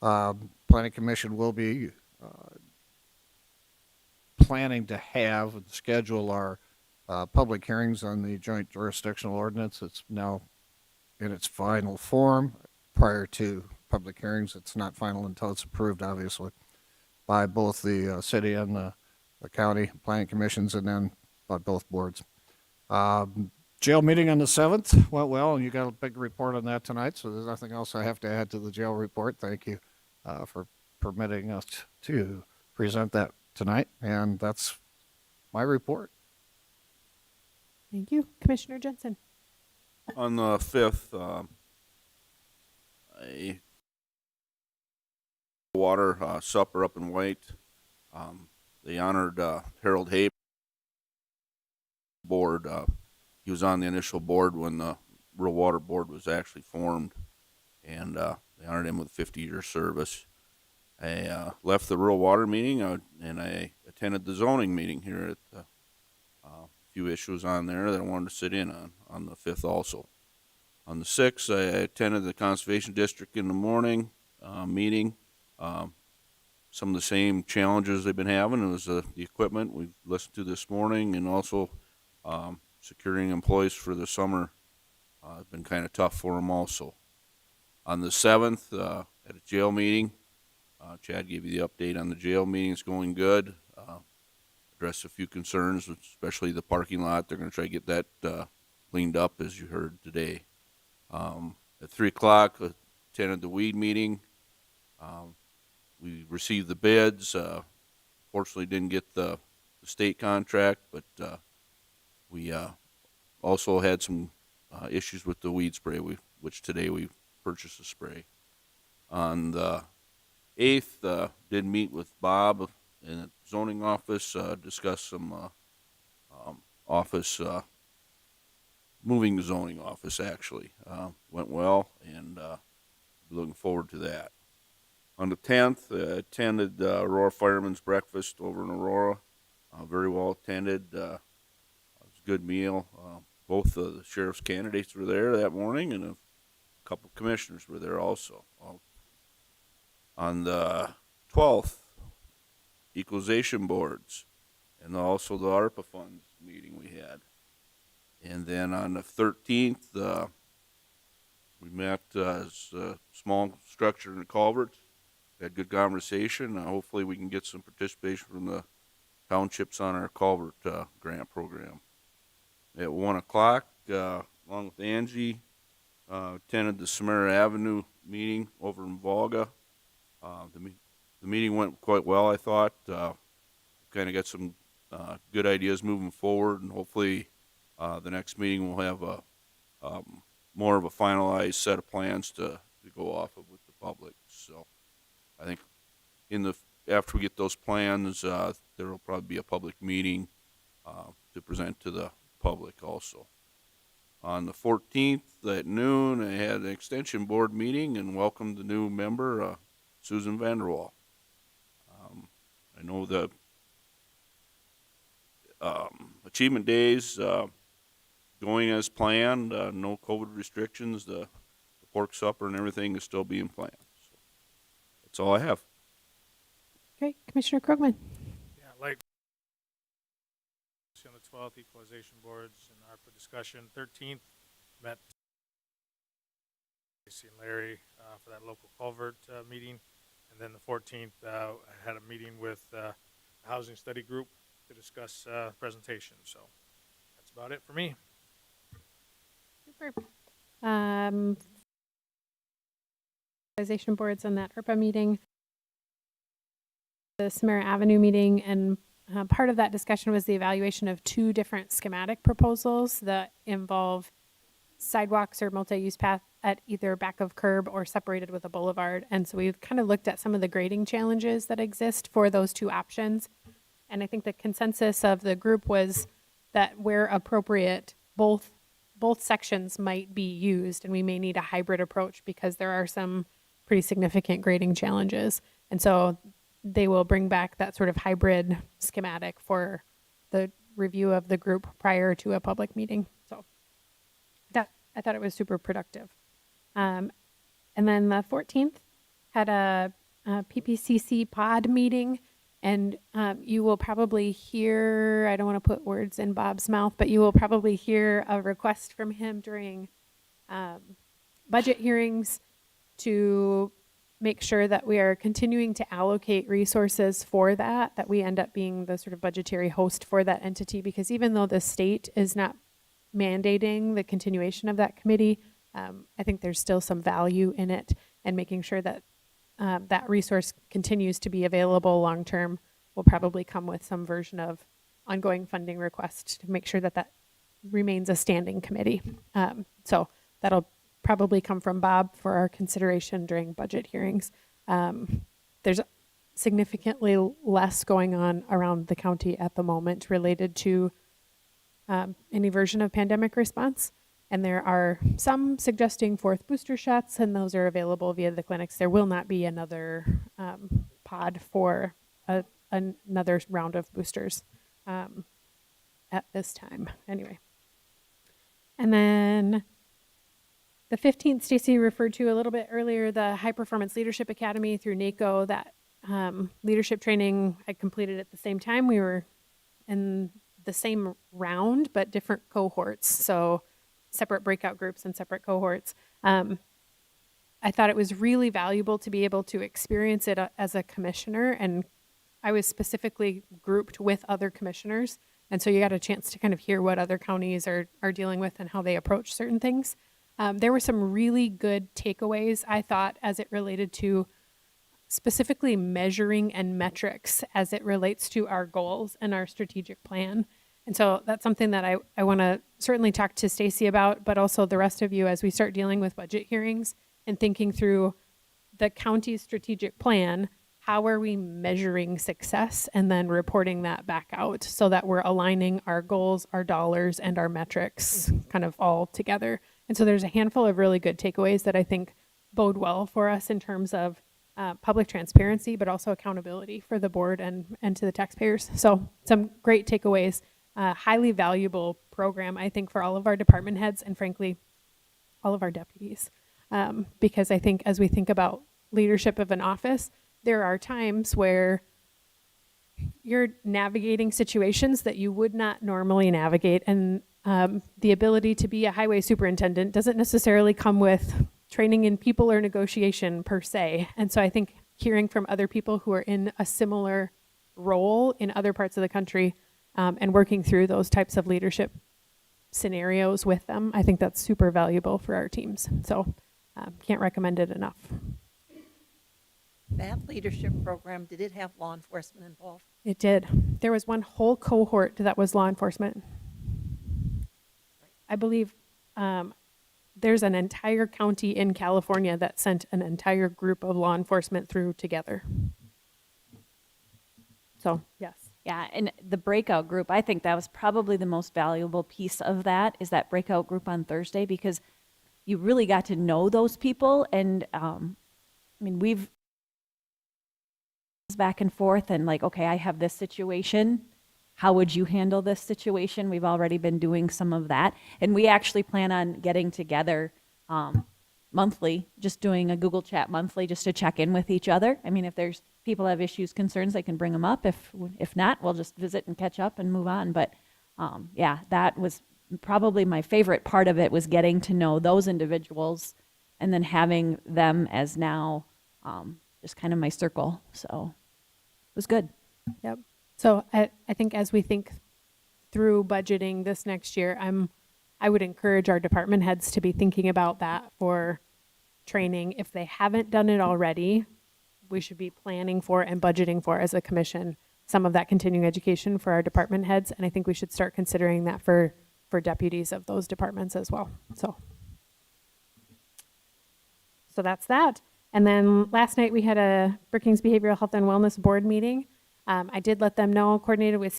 Planning Commission will be planning to have and schedule our public hearings on the joint jurisdictional ordinance. It's now in its final form. Prior to public hearings, it's not final until it's approved, obviously, by both the city and the county planning commissions, and then by both boards. Jail meeting on the 7th went well, and you got a big report on that tonight, so there's nothing else I have to add to the jail report. Thank you for permitting us to present that tonight, and that's my report. Thank you. Commissioner Jensen. On the 5th, a water supper up in White. They honored Harold Hay board. He was on the initial board when the Rural Water Board was actually formed, and they honored him with 50-year service. I left the rural water meeting and I attended the zoning meeting here at the few issues on there that I wanted to sit in on the 5th also. On the 6th, I attended the Conservation District in the morning meeting. Some of the same challenges they've been having. It was the equipment we've listened to this morning, and also securing employees for the summer. It's been kind of tough for them also. On the 7th, at a jail meeting, Chad gave you the update on the jail meeting. It's going good. Addressed a few concerns, especially the parking lot. They're going to try to get that cleaned up, as you heard today. At 3 o'clock, attended the weed meeting. We received the bids. Fortunately, didn't get the state contract, but we also had some issues with the weed spray, which today we purchased a spray. On the 8th, did meet with Bob in the zoning office, discuss some office, moving the zoning office actually. Went well, and looking forward to that. On the 10th, attended Aurora Fireman's Breakfast over in Aurora. Very well attended. It was a good meal. Both the sheriff's candidates were there that morning, and a couple commissioners were there also. On the 12th, equalization boards, and also the ARPA funds meeting we had. And then on the 13th, we met as a small structure in the culverts. Had good conversation. Hopefully we can get some participation from the townships on our culvert grant program. At 1 o'clock, along with Angie, attended the Samara Avenue meeting over in Volga. The meeting went quite well, I thought. Kind of got some good ideas moving forward, and hopefully the next meeting we'll have a more of a finalized set of plans to go off of with the public. So I think after we get those plans, there will probably be a public meeting to present to the public also. On the 14th at noon, I had an extension board meeting and welcomed the new member, Susan Vanderwall. I know the achievement days going as planned. No COVID restrictions. The pork supper and everything is still being planned. So that's all I have. Great. Commissioner Krugman. Yeah, like on the 12th, equalization boards and ARPA discussion. 13th, met Casey and Larry for that local culvert meeting. And then the 14th, I had a meeting with the housing study group to discuss presentation. So that's about it for me. Super. Organization boards on that ARPA meeting, the Samara Avenue meeting, and part of that discussion was the evaluation of 2 different schematic proposals that involve sidewalks or multi-use path at either back of curb or separated with a boulevard. And so we've kind of looked at some of the grading challenges that exist for those 2 options. And I think the consensus of the group was that where appropriate, both sections might be used, and we may need a hybrid approach because there are some pretty significant grading challenges. And so they will bring back that sort of hybrid schematic for the review of the group prior to a public meeting. So I thought it was super productive. And then the 14th had a PPCC pod meeting, and you will probably hear, I don't want to put words in Bob's mouth, but you will probably hear a request from him during budget hearings to make sure that we are continuing to allocate resources for that we end up being the sort of budgetary host for that entity, because even though the state is not mandating the continuation of that committee, I think there's still some value in it, and making sure that that resource continues to be available long term will probably come with some version of ongoing funding request to make sure that that remains a standing committee. So that'll probably come from Bob for our consideration during budget hearings. There's significantly less going on around the county at the moment related to any version of pandemic response. And there are some suggesting fourth booster shots, and those are available via the clinics. There will not be another pod for another round of boosters at this time, anyway. And then the 15th, Stacy referred to a little bit earlier, the High Performance Leadership Academy through NACO. That leadership training I completed at the same time. We were in the same round, but different cohorts. So separate breakout groups and separate cohorts. I thought it was really valuable to be able to experience it as a commissioner, and I was specifically grouped with other commissioners. And so you got a chance to kind of hear what other counties are dealing with and how they approach certain things. There were some really good takeaways, I thought, as it related to specifically measuring and metrics as it relates to our goals and our strategic plan. And so that's something that I want to certainly talk to Stacy about, but also the rest of you as we start dealing with budget hearings and thinking through the county's strategic plan. How are we measuring success and then reporting that back out so that we're aligning our goals, our dollars, and our metrics kind of all together? And so there's a handful of really good takeaways that I think bode well for us in terms of public transparency, but also accountability for the board and to the taxpayers. So some great takeaways. Highly valuable program, I think, for all of our department heads and frankly, all of our deputies. Because I think as we think about leadership of an office, there are times where you're navigating situations that you would not normally navigate. And the ability to be a highway superintendent doesn't necessarily come with training in people or negotiation per se. And so I think hearing from other people who are in a similar role in other parts of the country and working through those types of leadership scenarios with them, I think that's super valuable for our teams. So can't recommend it enough. That leadership program, did it have law enforcement involved? It did. There was one whole cohort that was law enforcement. I believe there's an entire county in California that sent an entire group of law enforcement through together. So, yes. Yeah, and the breakout group, I think that was probably the most valuable piece of that, is that breakout group on Thursday, because you really got to know those people. And I mean, we've back and forth and like, okay, I have this situation. How would you handle this situation? We've already been doing some of that. And we actually plan on getting together monthly, just doing a Google chat monthly just to check in with each other. I mean, if there's people have issues, concerns, they can bring them up. If not, we'll just visit and catch up and move on. But yeah, that was probably my favorite part of it, was getting to know those individuals and then having them as now just kind of my circle. So it was good. Yep. So I think as we think through budgeting this next year, I would encourage our department heads to be thinking about that for training. If they haven't done it already, we should be planning for and budgeting for as a commission some of that continuing education for our department heads. And I think we should start considering that for deputies of those departments as well. So that's that. And then last night we had a Brookings Behavioral Health and Wellness Board meeting. I did let them know, coordinated with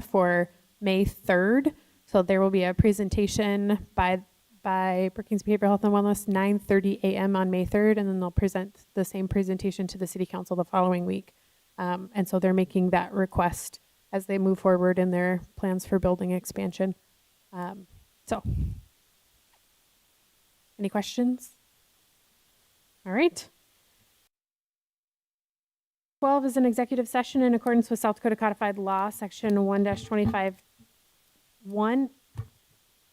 for May 3rd. So there will be a presentation by Brookings Behavioral Health and Wellness, 9:30 a.m. on May 3rd, and then they'll present the same presentation to the City Council the following week. And so they're making that request as they move forward in their plans for building expansion. So, any questions? All right. 12 is an executive session in accordance with South Dakota Codified Law, Section 1-25, 1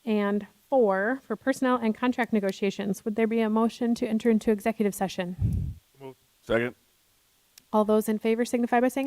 and 4 for personnel and contract negotiations. Would there be a motion to enter into executive session? Second. All those in favor signify by saying aye.